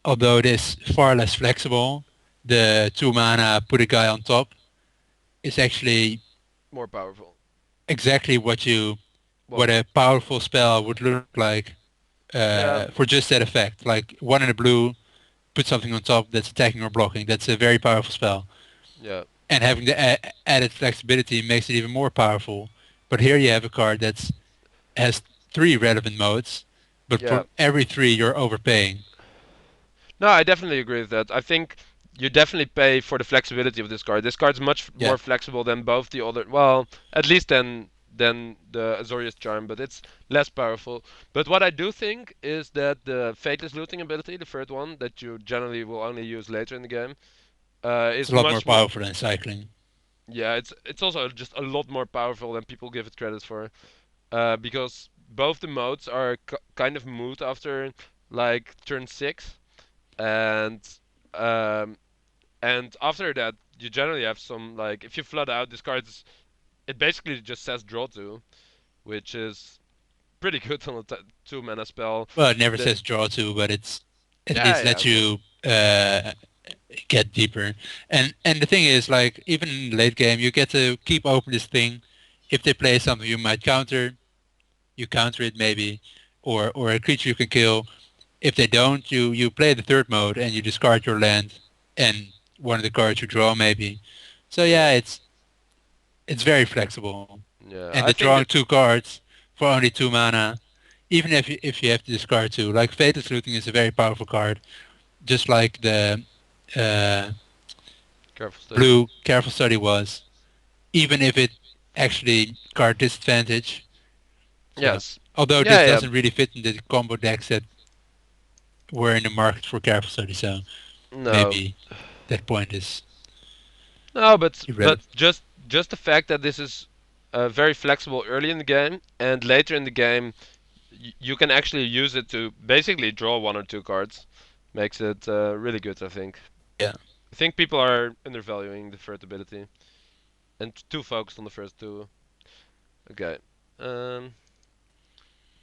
although it is far less flexible, the 2 mana put a guy on top is actually More powerful. exactly what Well, a powerful spell would look like yeah, for just that effect. Like one in a blue, put something on top that's attacking or blocking. That's a very powerful spell. yeah, And having the added flexibility makes it even more powerful. But here you have a card that has 3 relevant modes, but yeah. for every 3 you're overpaying. No, I definitely agree with that. I think you definitely pay for the flexibility of this card. This card's much Yeah, more flexible than both the other. Well, at least than the Azorius Charm, but it's less powerful. But what I do think is that the Fateless Looting ability, the third one, that you generally will only use later in the game, it's is a lot more much more. powerful than cycling. Yeah, it's also just a lot more powerful than people give it credit for. Because both the modes are kind of moot after like turn 6, and um, and after that you generally have some like if you flood out this card, it basically just says draw two, which is pretty good on a 2 mana spell. Well, it never The says draw to, but it's at yeah least yeah lets well you get deeper. And the thing is, like even in late game, you get to keep open this thing. If they play something you might counter, you counter it maybe, or a creature you can kill. If they don't, you play the third mode and you discard your land and one of the cards you draw maybe. So yeah yeah, it's very flexible. yeah And I the think drawing that 2 cards for only 2 mana, even if you have to discard 2, like Fatal Looting is a very powerful card, just like the uh, careful study. blue Careful Study was, even if it actually card disadvantage. So Yes, although this yeah yeah doesn't really fit in the combo decks that were in the market for Careful Study, so no maybe that point is no but irrelevant. just the fact that this is very flexible early in the game and later in the game you can actually use it to basically draw 1 or 2 cards. Makes it really good, I think. Yeah. I think people are undervaluing the third ability and too focused on the first two. Okay. Um,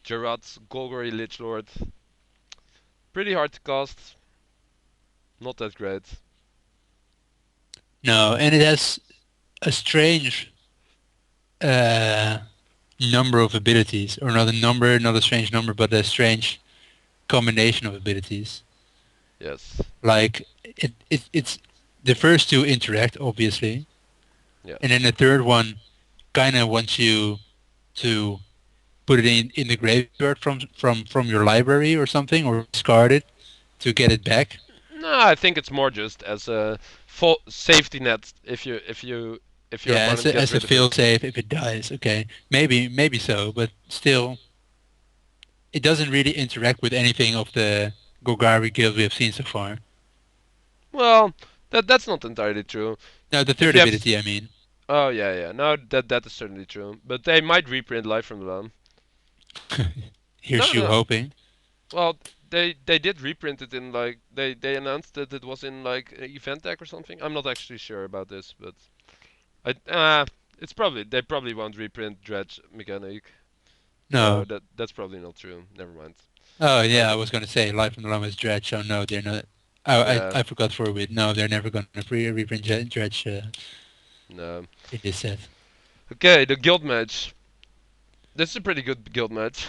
Gerard's Golgari Lich Lord. Pretty hard to cast. Not that great. No, and it has a strange uh, number of abilities, or not a number, not a strange number, but a strange combination of abilities. Yes. Like it's the first 2 interact obviously, and then Yes. the third one kind of wants you to put it in the graveyard from your library or something, or discard it to get it back. No, I think it's more just as a safety net if your Yeah, opponent gets as a rid of fail it. safe if it dies. Okay, maybe so, but still, it doesn't really interact with anything of the Golgari guild we have seen so far. Well, that's not entirely true. No, the If third you have, ability, I mean. oh yeah, yeah, no, that is certainly true. But they might reprint Life from the Dawn. Here's No, you no. hoping. Well, they did reprint it in like they announced that it was in like an event deck or something. I'm not actually sure about this, but I it's probably they probably won't reprint Dredge mechanic. So No. that's probably not true. Never mind. Oh No, yeah, I but was gonna say Life from the Llama is Dredge. So no, they're not. yeah, I forgot for a bit. No, they're never gonna reprint Dredge no. in this set. Okay, the guild match. This is a pretty good guild match.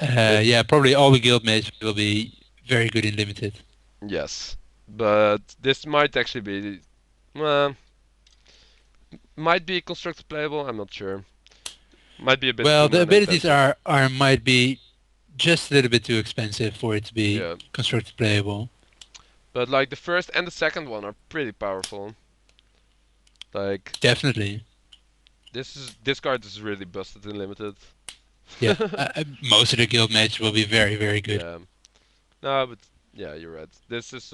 Yeah, It's probably all the guild mates will be very good in limited. yes, but this might actually be well, might be constructed playable. I'm not sure. Might be a bit Well, too the mana abilities intensive. are might be just a little bit too expensive for it to be Yeah, constructed playable. but like the first and the second one are pretty powerful. Like Definitely. this card is really busted in limited. Yeah, most of the guild mates will be very very good. Yeah. No, but yeah, you're right. This is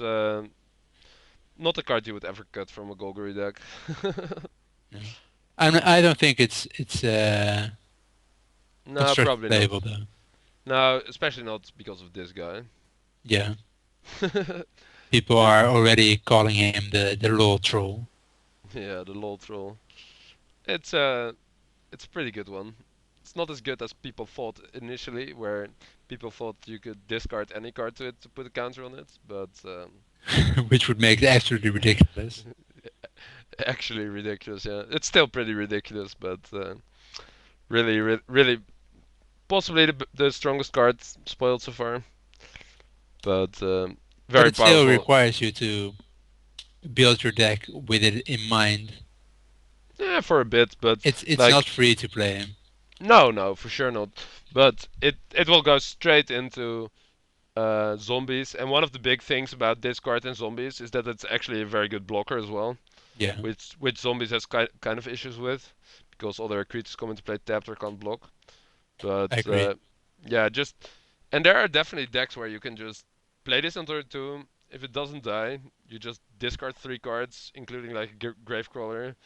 not a card you would ever cut from a Golgari deck. No. I don't think it's No, constructed probably not. playable though. No, especially not because of this guy. Yeah, people This, are already calling him the Lotleth Troll. yeah, the Lotleth Troll. It's it's a pretty good one. It's not as good as people thought initially, where people thought you could discard any card to it to put a counter on it, but Which would make it absolutely ridiculous. actually ridiculous. Yeah, it's still pretty ridiculous, but really, really, possibly the strongest card spoiled so far, but But very it still powerful. requires you to build your deck with it in mind. Yeah, for a bit, but It's not like free to play. no, no, for sure not. But it will go straight into zombies, and one of the big things about this card in zombies is that it's actually a very good blocker as well, Yeah, which zombies has kind of issues with because other creatures come into play tapped or can't block. I But agree. yeah, just and there are definitely decks where you can just play this on turn two. If it doesn't die, you just discard three cards, including like Gravecrawler,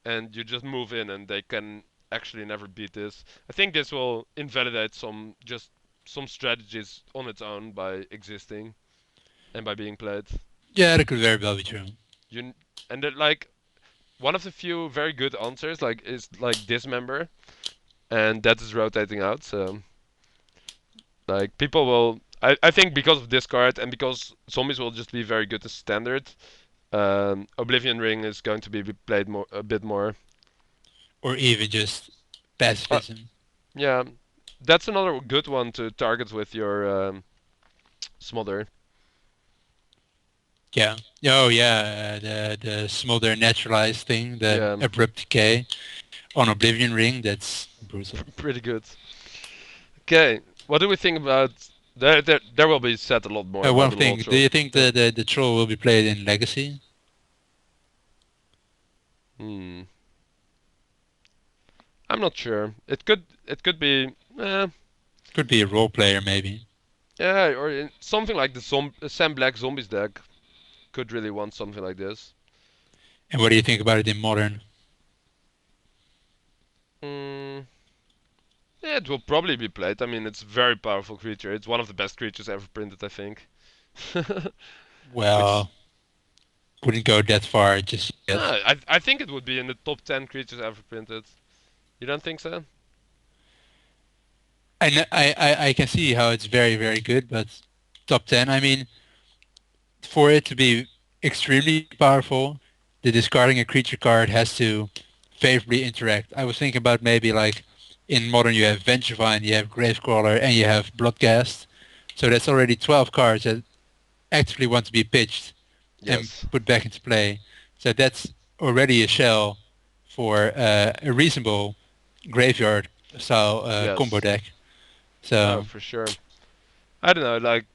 and you just move in, and they can actually never beat this. I think this will invalidate some strategies on its own by existing and by being played. Yeah, that could very well be true. You and that, like one of the few very good answers like is like Dismember, and that is rotating out. So like people will. I think because of this card and because zombies will just be very good as standard, Oblivion Ring is going to be played more a bit more. Or even just Uh, pacifism. yeah, that's another good one to target with your Smother. Yeah. Oh yeah, the smolder naturalized thing, the Yeah, abrupt decay on Oblivion Ring. That's brutal. pretty good. Okay, what do we think about? There will be said a lot more about One the Lotleth thing, do Troll. you think Yeah. the troll will be played in Legacy? Hmm. I'm not sure. It could be. Could be a role player maybe. Yeah, or something like the Sam Black Zombies deck could really want something like this. And what do you think about it in modern? Hmm. Yeah, it will probably be played. I mean, it's a very powerful creature. It's one of the best creatures ever printed, I think. Which Well, wouldn't go that far just no, yet. I think it would be in the top 10 creatures ever printed. You don't think so? I can see how it's very, very good, but top 10, I mean, for it to be extremely powerful, the discarding a creature card has to favorably interact. I was thinking about maybe like in modern you have Vengevine, you have Gravecrawler, and you have Bloodcast. So that's already 12 cards that actively want to be pitched and Yes. put back into play. So that's already a shell for a reasonable graveyard style combo Yes. deck. No, So for sure. I don't know, like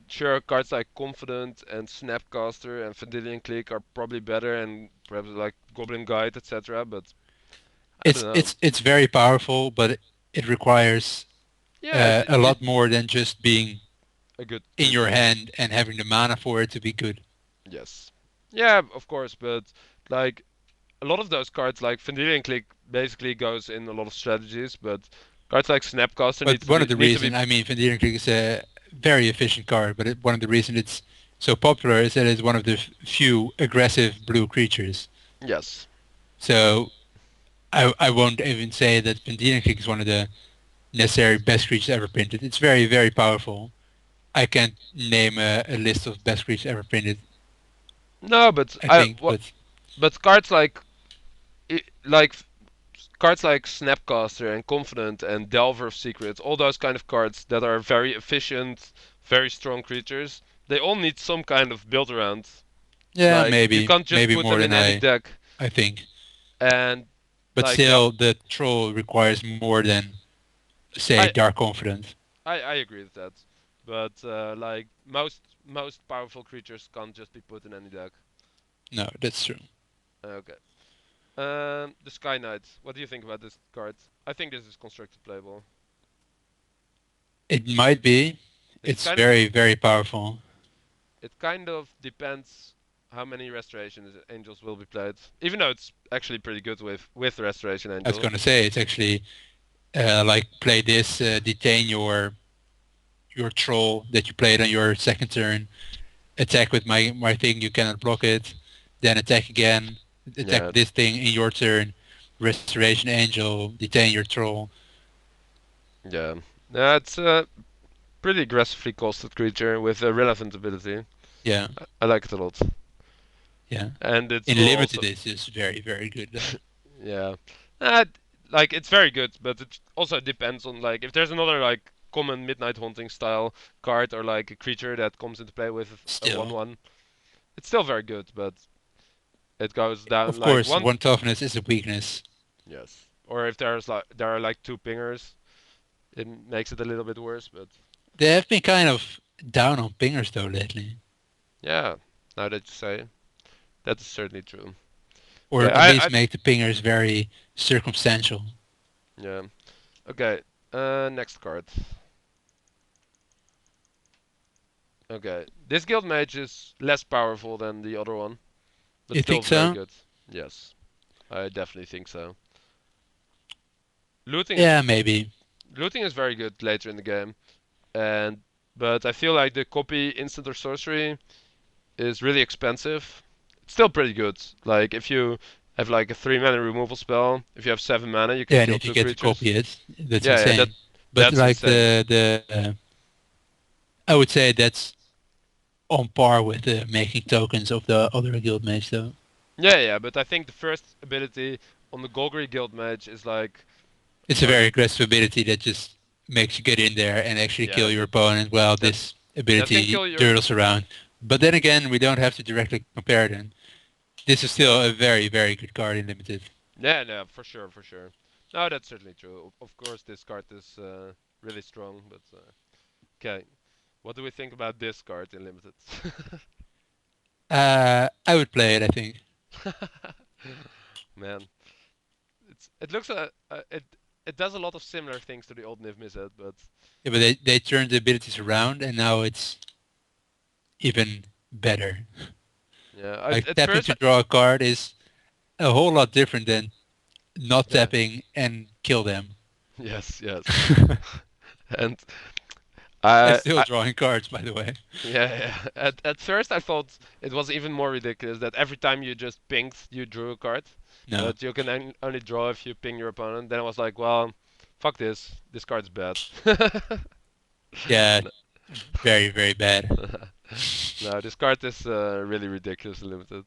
sure, cards like Confident and Snapcaster and Vendilion Clique are probably better, and perhaps like Goblin Guide, etc. But I don't It's know. it's it's very powerful, but it requires Yeah, a lot more than just being a good in your creature. hand and having the mana for it to be good. Yes. Yeah, of course, but like a lot of those cards, like Vendilion Clique, basically goes in a lot of strategies, but cards like Snapcaster But one of the need to be. reasons, I mean, Vendirion Creek is a very efficient card, but one of the reasons it's so popular is that it's one of the few aggressive blue creatures. Yes. So I won't even say that Vendirion Creek is one of the necessary best creatures ever printed. It's very, very powerful. I can't name a list of best creatures ever printed, No, but I think, but but cards like like cards like Snapcaster and Confident and Delver of Secrets, all those kind of cards that are very efficient, very strong creatures, they all need some kind of build around. yeah, Like you maybe, can't just maybe put more them in than any deck. I think. And But like the still, the troll requires more than, say, I Dark Confidence. I agree with that. But like most powerful creatures can't just be put in any deck. No, that's true. Okay. The Skyknight. What do you think about this card? I think this is constructed playable. It might be. It's It's kind of very, very powerful. it kind of depends how many Restoration Angels will be played. Even though it's actually pretty good with Restoration I was Angel. going to say it's actually like play this, detain your troll that you played on your second turn, attack with my thing, you cannot block it, then attack again, attack Yeah, with this thing in your turn, restoration angel, detain your troll. yeah. That's a pretty aggressively costed creature with a relevant ability. Yeah, I like it a lot. yeah. And it In will limited, also, this is very, very good though. yeah. Uh, like it's very good, but it also depends on like if there's another like common Midnight Haunting style card or like a creature that comes into play with a Still, 1/1. It's still very good, but it goes down of like course, one. one toughness is a weakness. Yes. Or if there are like two pingers, it makes it a little bit worse. But They have been kind of down on pingers though lately, yeah, now that you say, that is certainly true. or Okay, at least make the pingers very circumstantial. yeah. Okay. Next card. Okay, this guild mage is less powerful than the other one, but You still think very so? good. Yes, I definitely think so. Looting is Yeah, maybe. looting is very good later in the game, and but I feel like the copy instant or sorcery is really expensive. It's still pretty good. Like if you have like a 3 mana removal spell, if you have 7 mana, you can Yeah, and kill if you two get to creatures. copy it, that's Yeah, yeah, insane. But that's like insane. I would say that's on par with making tokens of the other guild mage though. Yeah, yeah, but I think the first ability on the Golgari guild mage is like, It's a or very the aggressive ability that just makes you get in there and actually yeah kill your opponent while that this that can ability kill your dirtles around. But then again, we don't have to directly compare them. This is yeah still a very, very good card in limited. yeah no for sure for sure. No, that's certainly true. Of course, this card is really strong, but okay. What do we think about this card in limited? I would play it, I think. Man, it looks it does a lot of similar things to the old Niv Mizzet, but Yeah, but they turned the abilities around and now it's even better. yeah, Like at tapping first to draw a card is a whole lot different than not yeah tapping and kill them. yes yes and And I, still I drawing cards, by the way. yeah, yeah. At first I thought it was even more ridiculous that every time you just pinged, you drew a card, No. but you can only draw if you ping your opponent. Then I was like, well, fuck this. This card's bad. Yeah, very, very bad. No, this card is really ridiculous limited.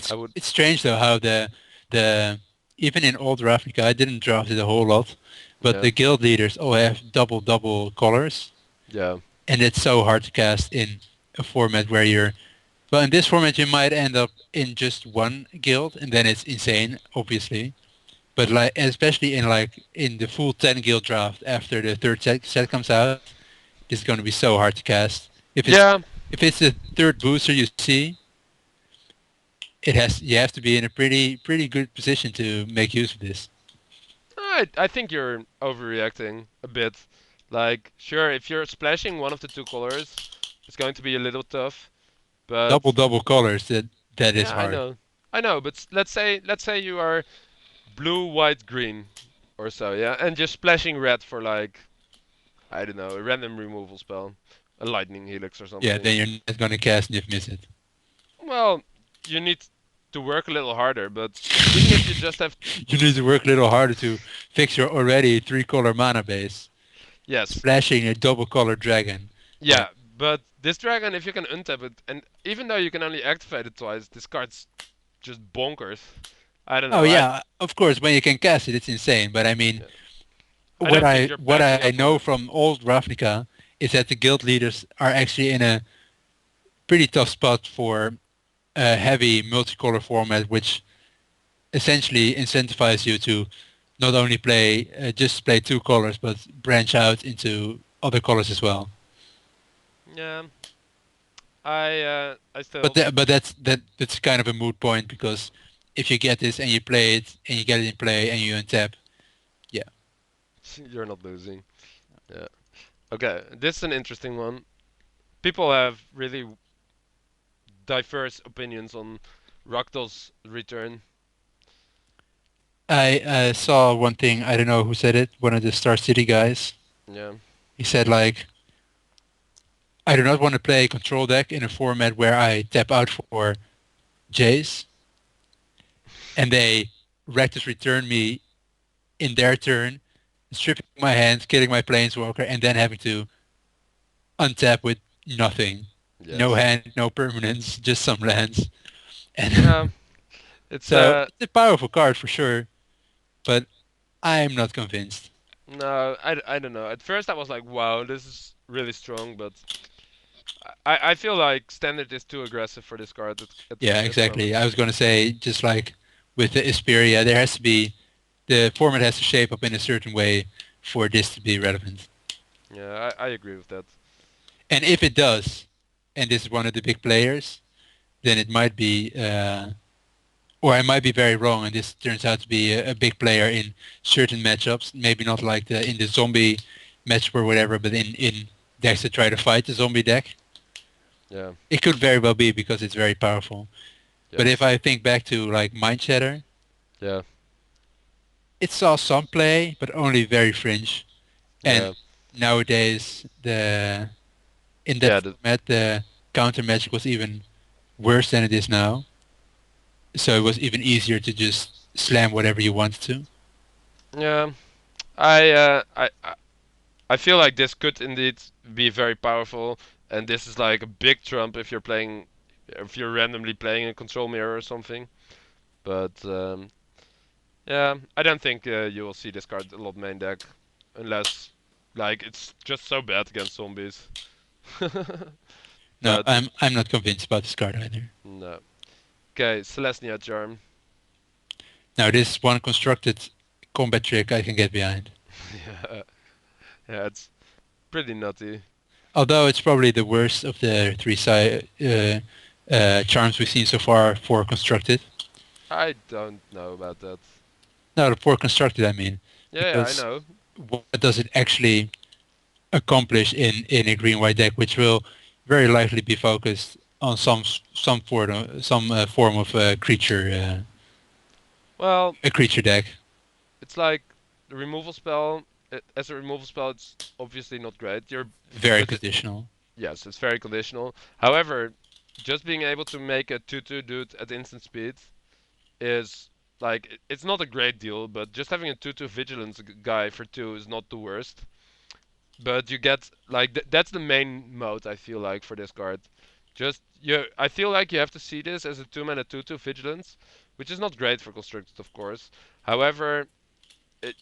I would, It's strange though how the even in old Ravnica I didn't draft it a whole lot, but yeah, the guild leaders all have double colors, yeah, and it's so hard to cast in a format where you're well in this format you might end up in just one guild and then it's insane obviously, but like especially in like in the full 10 guild draft after the third set comes out, it's going to be so hard to cast. If it's Yeah, if it's the third booster you see, you have to be in a pretty good position to make use of this. I think you're overreacting a bit. Like, sure, if you're splashing one of the two colors, it's going to be a little tough. But Double colors, that is yeah, hard. I know. But let's say you are blue, white, green, or so, yeah, and just splashing red for like I don't know a random removal spell, a lightning helix or Yeah, something. then you're not gonna cast Niv Mizzet. Well, you need to work a little harder. But even if you just have You need to work a little harder to fix your already three-color mana base. yes, Splashing a double-color dragon. Yeah. yeah, but this dragon, if you can untap it, and even though you can only activate it twice, this card's just bonkers. I don't Oh know. yeah, of course. When you can cast it, it's insane. But I mean, Yeah, I don't think you're what passing I up on know it. from old Ravnica is that the guild leaders are actually in a pretty tough spot for a heavy multicolor format, which essentially incentivizes you to not only play two colors, but branch out into other colors as well. Yeah, I But still that's kind of a moot point because if you get this and you play it and you get it in play and you untap, yeah, you're not losing. Yeah. Okay, this is an interesting one. People have really diverse opinions on Rakdos' return. I saw one thing. I don't know who said it. One of the Star City guys. Yeah. He said like, I do not want to play a control deck in a format where I tap out for Jace and they Rakdos return me in their turn, stripping my hand, killing my planeswalker, and then having to untap with nothing. No Yes. hand, no permanence, just some lands. Yeah. And It's so it's a powerful card for sure, but I'm not convinced. no, I don't know. At first I was like, wow, this is really strong, but I feel like standard is too aggressive for this card Yeah, at the exactly. moment. I was going to say, just like with the Isperia, there has to be, the format has to shape up in a certain way for this to be relevant. Yeah, I agree with that. And if it does, and this is one of the big players, then it might be, or I might be very wrong, and this turns out to be a big player in certain matchups. Maybe not like in the zombie matchup or whatever, but in decks that try to fight the zombie deck. Yeah. It could very well be because it's very powerful. But if Yes. I think back to like Mind Shatter, Yeah. it saw some play, but only very fringe. And Yeah. nowadays, the in that Yeah. format, the counter magic was even worse than it is now. So it was even easier to just slam whatever you wanted to. Yeah. I feel like this could indeed be very powerful, and this is like a big trump if you're randomly playing a control mirror or something. But yeah, I don't think you will see this card a lot main deck, unless like it's just so bad against zombies. No, But I'm not convinced about this card either. no. Okay, Selesnya Charm. Now this one constructed combat trick I can get behind. Yeah, yeah, it's pretty nutty. Although it's probably the worst of the charms we've seen so far for constructed. I don't know about that. No, the for constructed I mean, Yeah, yeah, I because know. what does it actually accomplish in a green white deck, which will very likely be focused on some form of Well, a creature deck. it's like the removal spell. As a removal spell, it's obviously not great. You're Very because conditional. yes, it's very conditional. However, just being able to make a 2/2 dude at instant speed is like it's not a great deal, but just having a 2/2 vigilance guy for 2 is not the worst. But you get like that's the main mode I feel like for this card. Just I feel like you have to see this as a 2-mana 2/2 vigilance, which is not great for constructed, of course. However,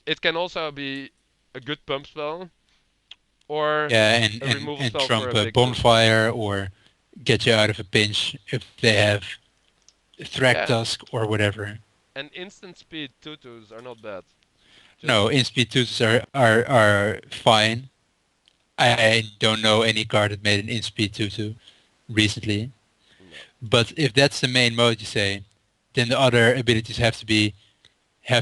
it can also be a good pump spell or Yeah, a removal and spell for trump a a big 2. bonfire or get you out of a pinch if they have Thrack Yeah, Tusk or whatever. and instant speed 2/2s are not bad. Just No, in speed twos are fine. I don't know any card that made an in-speed 2/2 recently. No. But if that's the main mode you say, then the other abilities have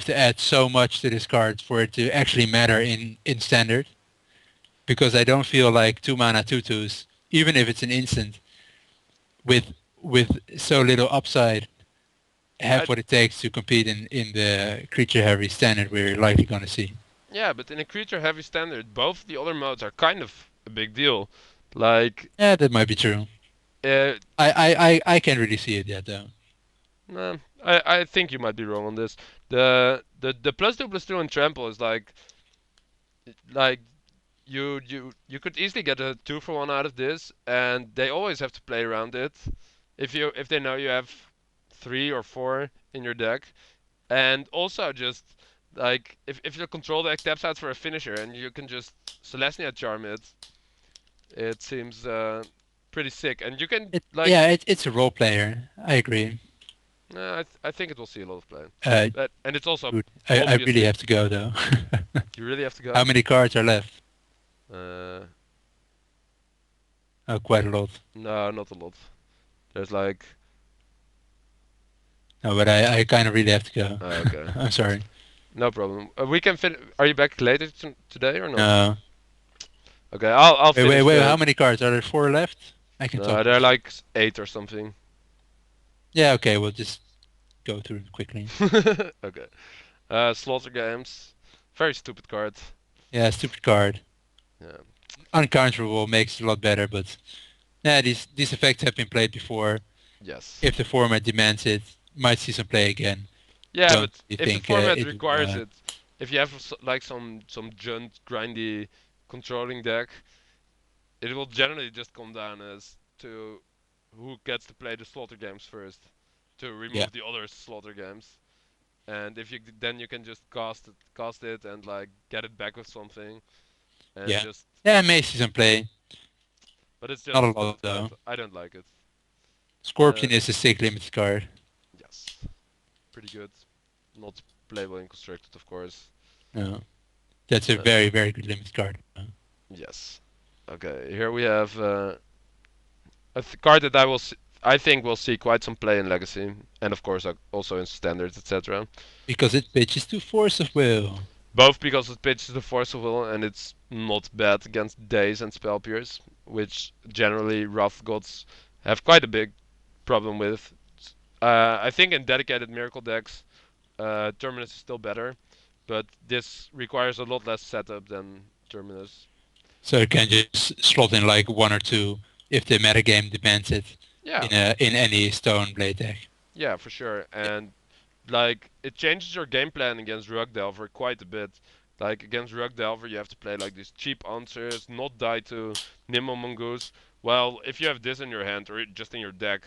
to add so much to this card for it to actually matter in standard. Because I don't feel like 2 mana 2/2s, even if it's an instant, with with so little upside, have I, what it takes to compete in the creature heavy standard we're likely going to see. yeah, but in a creature heavy standard, both the other modes are kind of a big deal. Like, Yeah, that might be true. uh, I can't really see it yet though. nah, I think you might be wrong on this. The +2/+2 and trample is like you could easily get a 2-for-1 out of this, and they always have to play around it. If they know you have 3 or 4 in your deck, and also just like if your control deck taps out for a finisher and you can just Selesnya charm it, it seems pretty sick. And you can like, It's a role player. I agree. I think it will see a lot of play. Uh, But and it's also Dude, I really obviously have to go though. you really have to How go. many cards are left? Uh, Oh, quite a lot. no, not a lot. There's like, No, but I kind of really have to go. okay, I'm sorry. no problem. We can fin. Are you back later today or not? No. Okay, I'll finish Wait. How the. many cards are there? 4 left? I can No, talk. there are like 8 or something. Yeah. Okay. We'll just go through it quickly. Okay. Slaughter games. Very stupid card. Yeah. Stupid card. Yeah. Uncounterable makes it a lot better, but yeah, these effects have been played before. Yes. If the format demands it, might see some play again. Yeah, Don't but really if the think format it will. requires it, if you have like some junt grindy controlling deck, it will generally just come down as to who gets to play the slaughter games first, to Yeah. remove the other slaughter games. And if you then you can just cast it and like get it back with something and Yeah. just. Yeah. May see some play. But it's Not just a a lot stupid card. though. I don't like it. Uh, Scorpion is a sick limited card. yes, pretty good. Not playable in constructed, of course. No. That's a Uh, very, very good limited card. yes. Okay, here we have a card that I think will see quite some play in Legacy, and of course also in Standards, etc. Because it pitches to Force of Will. Both because it pitches the Force of Will and it's not bad against Daze and Spell Pierce, which generally Wrath Gods have quite a big problem with. I think in dedicated Miracle decks, Terminus is still better, but this requires a lot less setup than Terminus. So it can just slot in like 1 or 2 if the metagame demands it Yeah, in any Stone Blade deck. yeah, for sure. And like it changes your game plan against Rug Delver quite a bit. Like against Rug Delver, you have to play like these cheap answers, not die to Nimble Mongoose. Well, if you have this in your hand or just in your deck,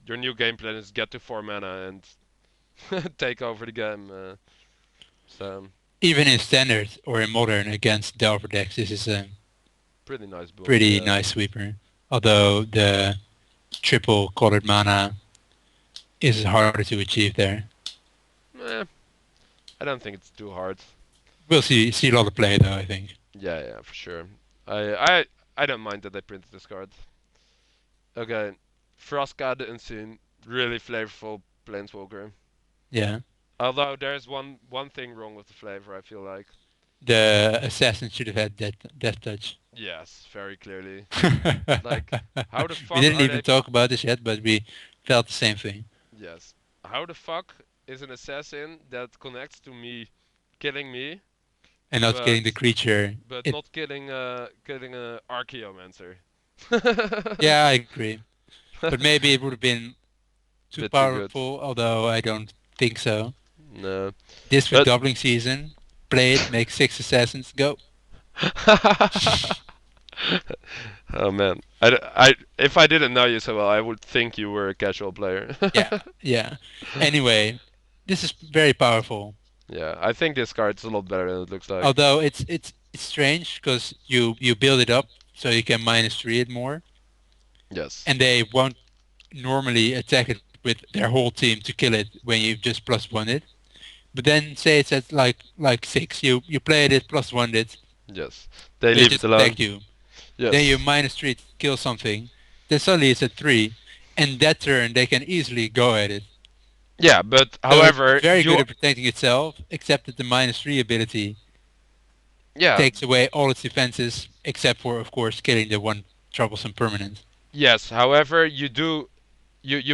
your new game plan is get to 4 mana and take over the game. So Even in Standard or in Modern against Delver decks, this is a pretty nice build. pretty Yeah. nice sweeper. Although the triple colored mana is harder to achieve there. Eh, I don't think it's too hard. We'll see a lot of play though, I think. Yeah, yeah, for sure. I don't mind that they printed this card. Okay, Vraska the Unseen, really flavorful planeswalker. Yeah. Although there's one thing wrong with the flavor, I feel like. The assassin should have had death touch. Yes, very clearly. We Like, how the fuck didn't are even they? talk about this yet, but we felt the same thing. Yes. How the fuck is an assassin that connects to me, killing me, And not but getting the creature. It not killing a Archaeomancer? Yeah, I agree. But maybe it would have been too Bit too good. powerful, although I don't think so. No. This with But doubling season, play it, make 6 assassins, go. oh man, if I didn't know you so well, I would think you were a casual player. Yeah. Anyway, this is very powerful. Yeah, I think this card's a lot better than it looks like. Although it's strange because you build it up so you can -3 it more, Yes. and they won't normally attack it with their whole team to kill it when you just +1 it. But then say it's at like 6, you played it +1 it, Yes. They they leave just it alone. attack you. then you Yes. -3 to kill something, then suddenly it's at 3, and that turn they can easily go at it. Yeah, but So it's however, very good at protecting itself, except that the -3 ability yeah, takes away all its defenses, except for, of course, killing the one troublesome permanent. yes. However, you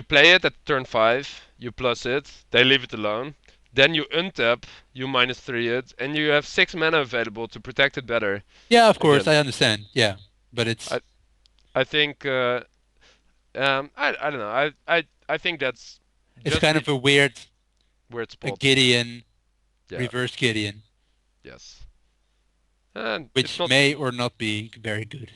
play it at turn 5, you plus it, they leave it alone. Then you untap, you -3 it, and you have 6 mana available to protect it better. Yeah, of course, Again, I understand. Yeah, but I it's I think I don't know. I think that's it's just kind the of a weird weird a spot. Gideon, Yeah. reverse Gideon, Yes. And it's which not. may or not be very good.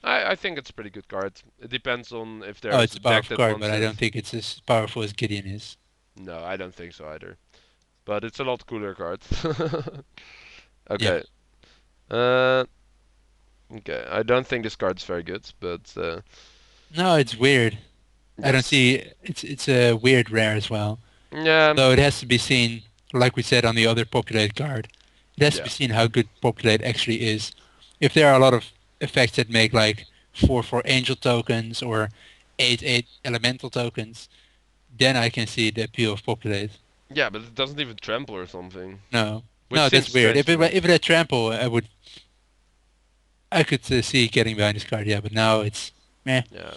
I think it's a pretty good card. It depends on if Oh, there's it's a a deck powerful that card, but wants I it. don't think it's as powerful as Gideon is. No, I don't think so either. But it's a lot cooler card. Yeah. Okay. Uh, okay. I don't think this card's very good, but No, it's weird. I don't yes. see it's a weird rare as well. Yeah. Though it has to be seen, like we said on the other Populate card, it has to Yeah. be seen how good Populate actually is. If there are a lot of effects that make like 4/4 angel tokens or 8/8 elemental tokens, then I can see the appeal of Populate. Yeah, but it doesn't even trample or something, No, which no, seems that's weird. strange to me. If it had trample, I could see getting behind this card. Yeah, but now it's meh. Yeah,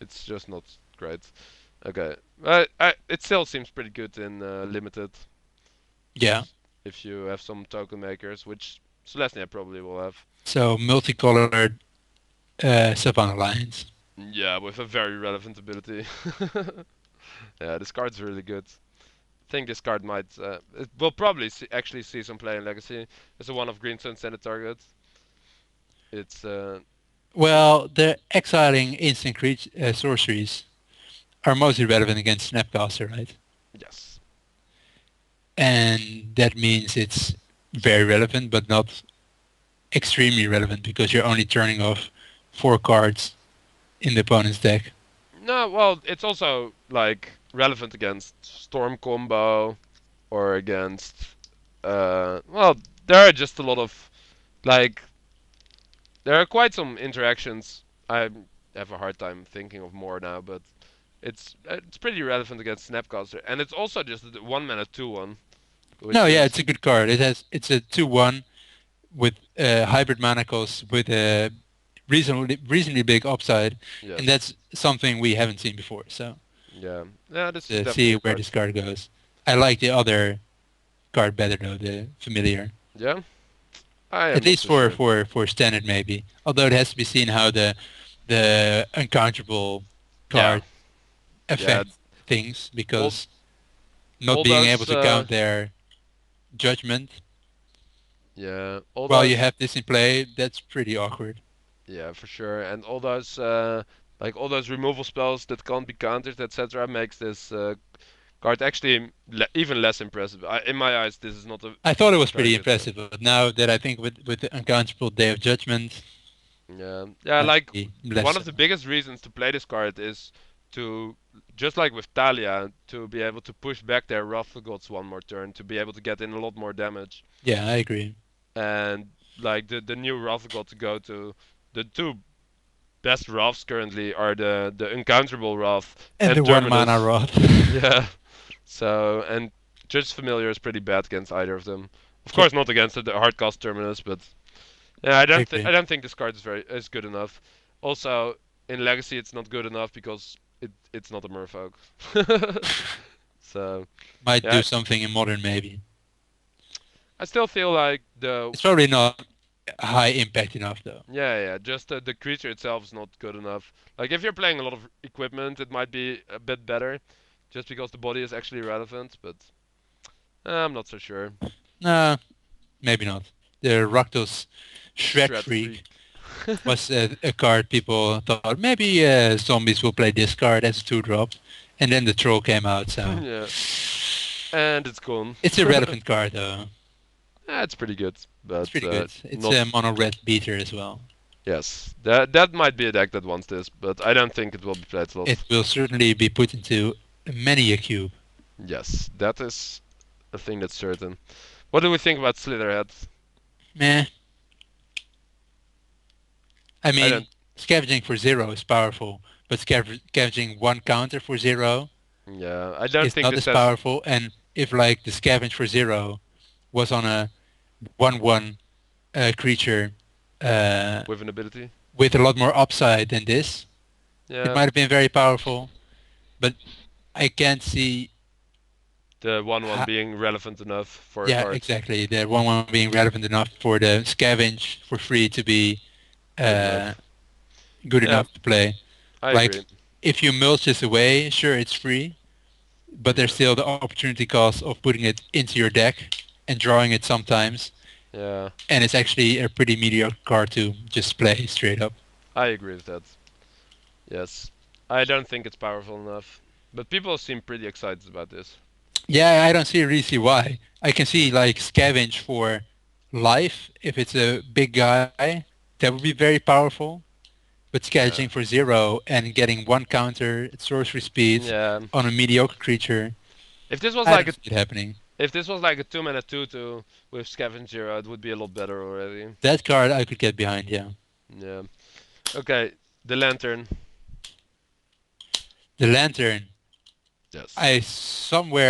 it's just not great. Okay. It still seems pretty good in limited. Yeah. If you have some token makers, which Selesnya probably will have. So multicolored Savannah Lions. Yeah, with a very relevant ability. Yeah, this card's really good. I think this card might. It will probably actually see some play in Legacy. It's a one of green sun standard target. It's Well, the exiling instant sorceries are mostly relevant against Snapcaster, right? yes. And that means it's very relevant, but not extremely relevant because you're only turning off 4 cards in the opponent's deck. No, well, it's also like relevant against Storm combo or against. Well, there are just a lot of like there are quite some interactions. I have a hard time thinking of more now, but it's pretty relevant against Snapcaster, and it's also just a 1 mana 2/1, No, which yeah, is it's a good card. It's a 2/1 with hybrid mana cost with a reasonably big upside, and yes, that's something we haven't seen before. So yeah, yeah. This is to definitely see a where card. this card goes. I like the other card better though, the familiar. Yeah, I At am not least so sure. for standard maybe. Although it has to be seen how the uncounterable Yeah, card yeah. affect things All because not all being able those to count their judgment yeah, all while you those have this in play, that's pretty awkward. yeah for sure, and all those like all those removal spells that can't be countered, etc., makes this card actually even less impressive. In my eyes, this is not a I thought it was very pretty good card. impressive, but now that I think with the uncounterable Day of Judgment, Yeah, yeah. might Like be one less of so. the biggest reasons to play this card is to, just like with Talia, to be able to push back their Wrath of Gods one more turn, to be able to get in a lot more damage, Yeah, I agree. and like the new Wrath of God to go to. The two best Wraths currently are the Uncounterable Wrath And and the 1 mana Terminus. rod. Yeah. So and Judge Familiar is pretty bad against either of them. Of Yeah, course, not against the hardcast Terminus, but yeah, I agree. I don't think this card is good enough. Also, in Legacy, it's not good enough because it's not a Merfolk. So Might yeah, do something in modern maybe. I still feel like the It's probably not high impact enough though. yeah, just the creature itself is not good enough. Like if you're playing a lot of equipment, it might be a bit better, just because the body is actually relevant. But I'm not so sure. Nah, maybe not. The Rakdos Shred Shred Freak freak. was a card people thought maybe zombies will play this card as a 2-drop, and then the troll came out, so Yeah, and it's gone. it's a relevant card though. It's pretty good, It's but pretty good. It's not. a mono red beater as well. Yes, that might be a deck that wants this, but I don't think it will be played a lot. It will certainly be put into many a cube. Yes, that is a thing that's certain. What do we think about Slitherhead? Meh. I I mean, don't. scavenging for 0 is powerful, but scavenging 1 counter for 0 Yeah, I don't is think not this as has powerful. And if like the scavenge for 0 was on a 1/1 creature uh, with an ability. with a lot more upside than this, it Yeah, might have been very powerful. But I can't see. the one-one How, being relevant enough for a yeah, card. exactly. The 1/1 being relevant enough for the scavenge for free to be Good uh, enough. good Yeah, enough to play. I Like agree. if you mulch this away, sure it's free, but there's Yeah. still the opportunity cost of putting it into your deck and drawing it sometimes. Yeah, And it's actually a pretty mediocre card to just play straight up. I agree with that. Yes. I don't think it's powerful enough. But people seem pretty excited about this. Yeah, I don't see really see why. I can see like scavenge for life if it's a big guy. That would be very powerful. But Yeah. scavenging for 0 and getting 1 counter at sorcery speed Yeah. on a mediocre creature, If this was I like don't a see it happening. if this was like a 2-mana 2/2 with Scavenger, it would be a lot better already. That card I could get behind, yeah. Yeah. Okay, the Lantern. The Lantern. Yes.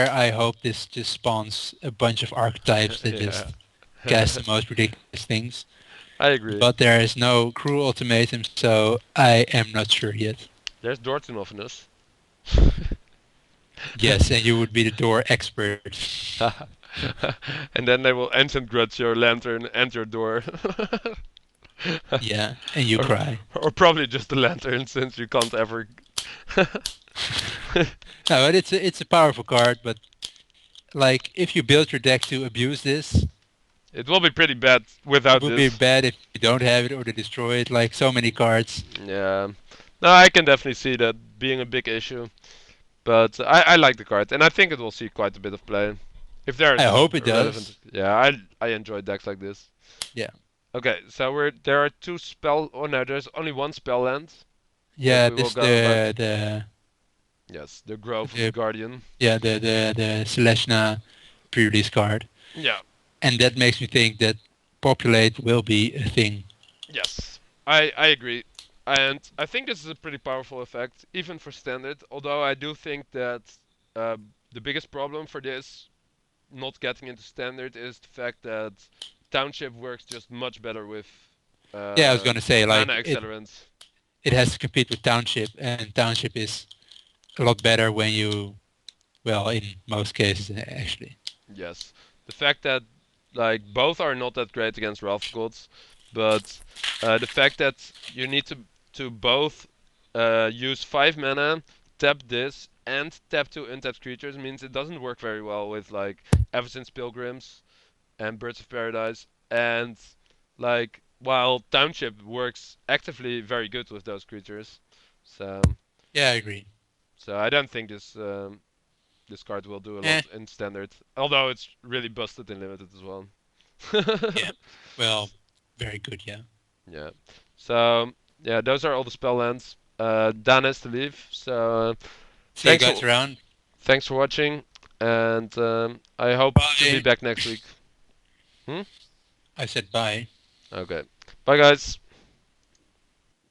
I hope this just spawns a bunch of archetypes that Yeah. just cast the most ridiculous things. I agree. But there is no cruel ultimatum, so I am not sure yet. There's Dortinov in this. Yes, and you would be the door expert. And then they will enchant grudge your lantern and your door. Yeah, and you or, cry. or probably just the lantern since you can't ever. No, but it's a powerful card, but like if you build your deck to abuse this, It will be pretty bad it without would be this. bad if you don't have it or to destroy it, like so many cards. Yeah. No, I can definitely see that being a big issue. But I like the card, and I think it will see quite a bit of play. If I there's hope it relevant. does. Yeah, I enjoy decks like this. Yeah. Okay, so there are two spell. Oh no, there's only one spell land that Yeah, we will this go about. Yes, the Grove of the the Guardian. yeah the Selesnya pre-release card, Yeah. and that makes me think that Populate will be a thing. Yes, I agree, and I think this is a pretty powerful effect, even for standard. Although I do think that uh, the biggest problem for this not getting into standard is the fact that Township works just much better with Yeah, I was gonna say mana like accelerants. it has to compete with Township, and Township is a lot better when you well in most cases actually. Yes, the fact that like both are not that great against Wrath Gods, but the fact that you need to both use 5 mana, tap this, and tap 2 untapped creatures means it doesn't work very well with like Evanston's Pilgrims and Birds of Paradise, and like while Township works actively very good with those creatures, so Yeah, I agree. so I don't think this card will do a Eh, lot in standard, although it's really busted in limited as well. yeah. Well, very good. Yeah. Yeah. So yeah, those are all the spell lands. Dan has to leave, so See you thanks guys for around. thanks for watching, and I hope to be Bye. back next week. Hmm? I said bye. Okay. Bye guys.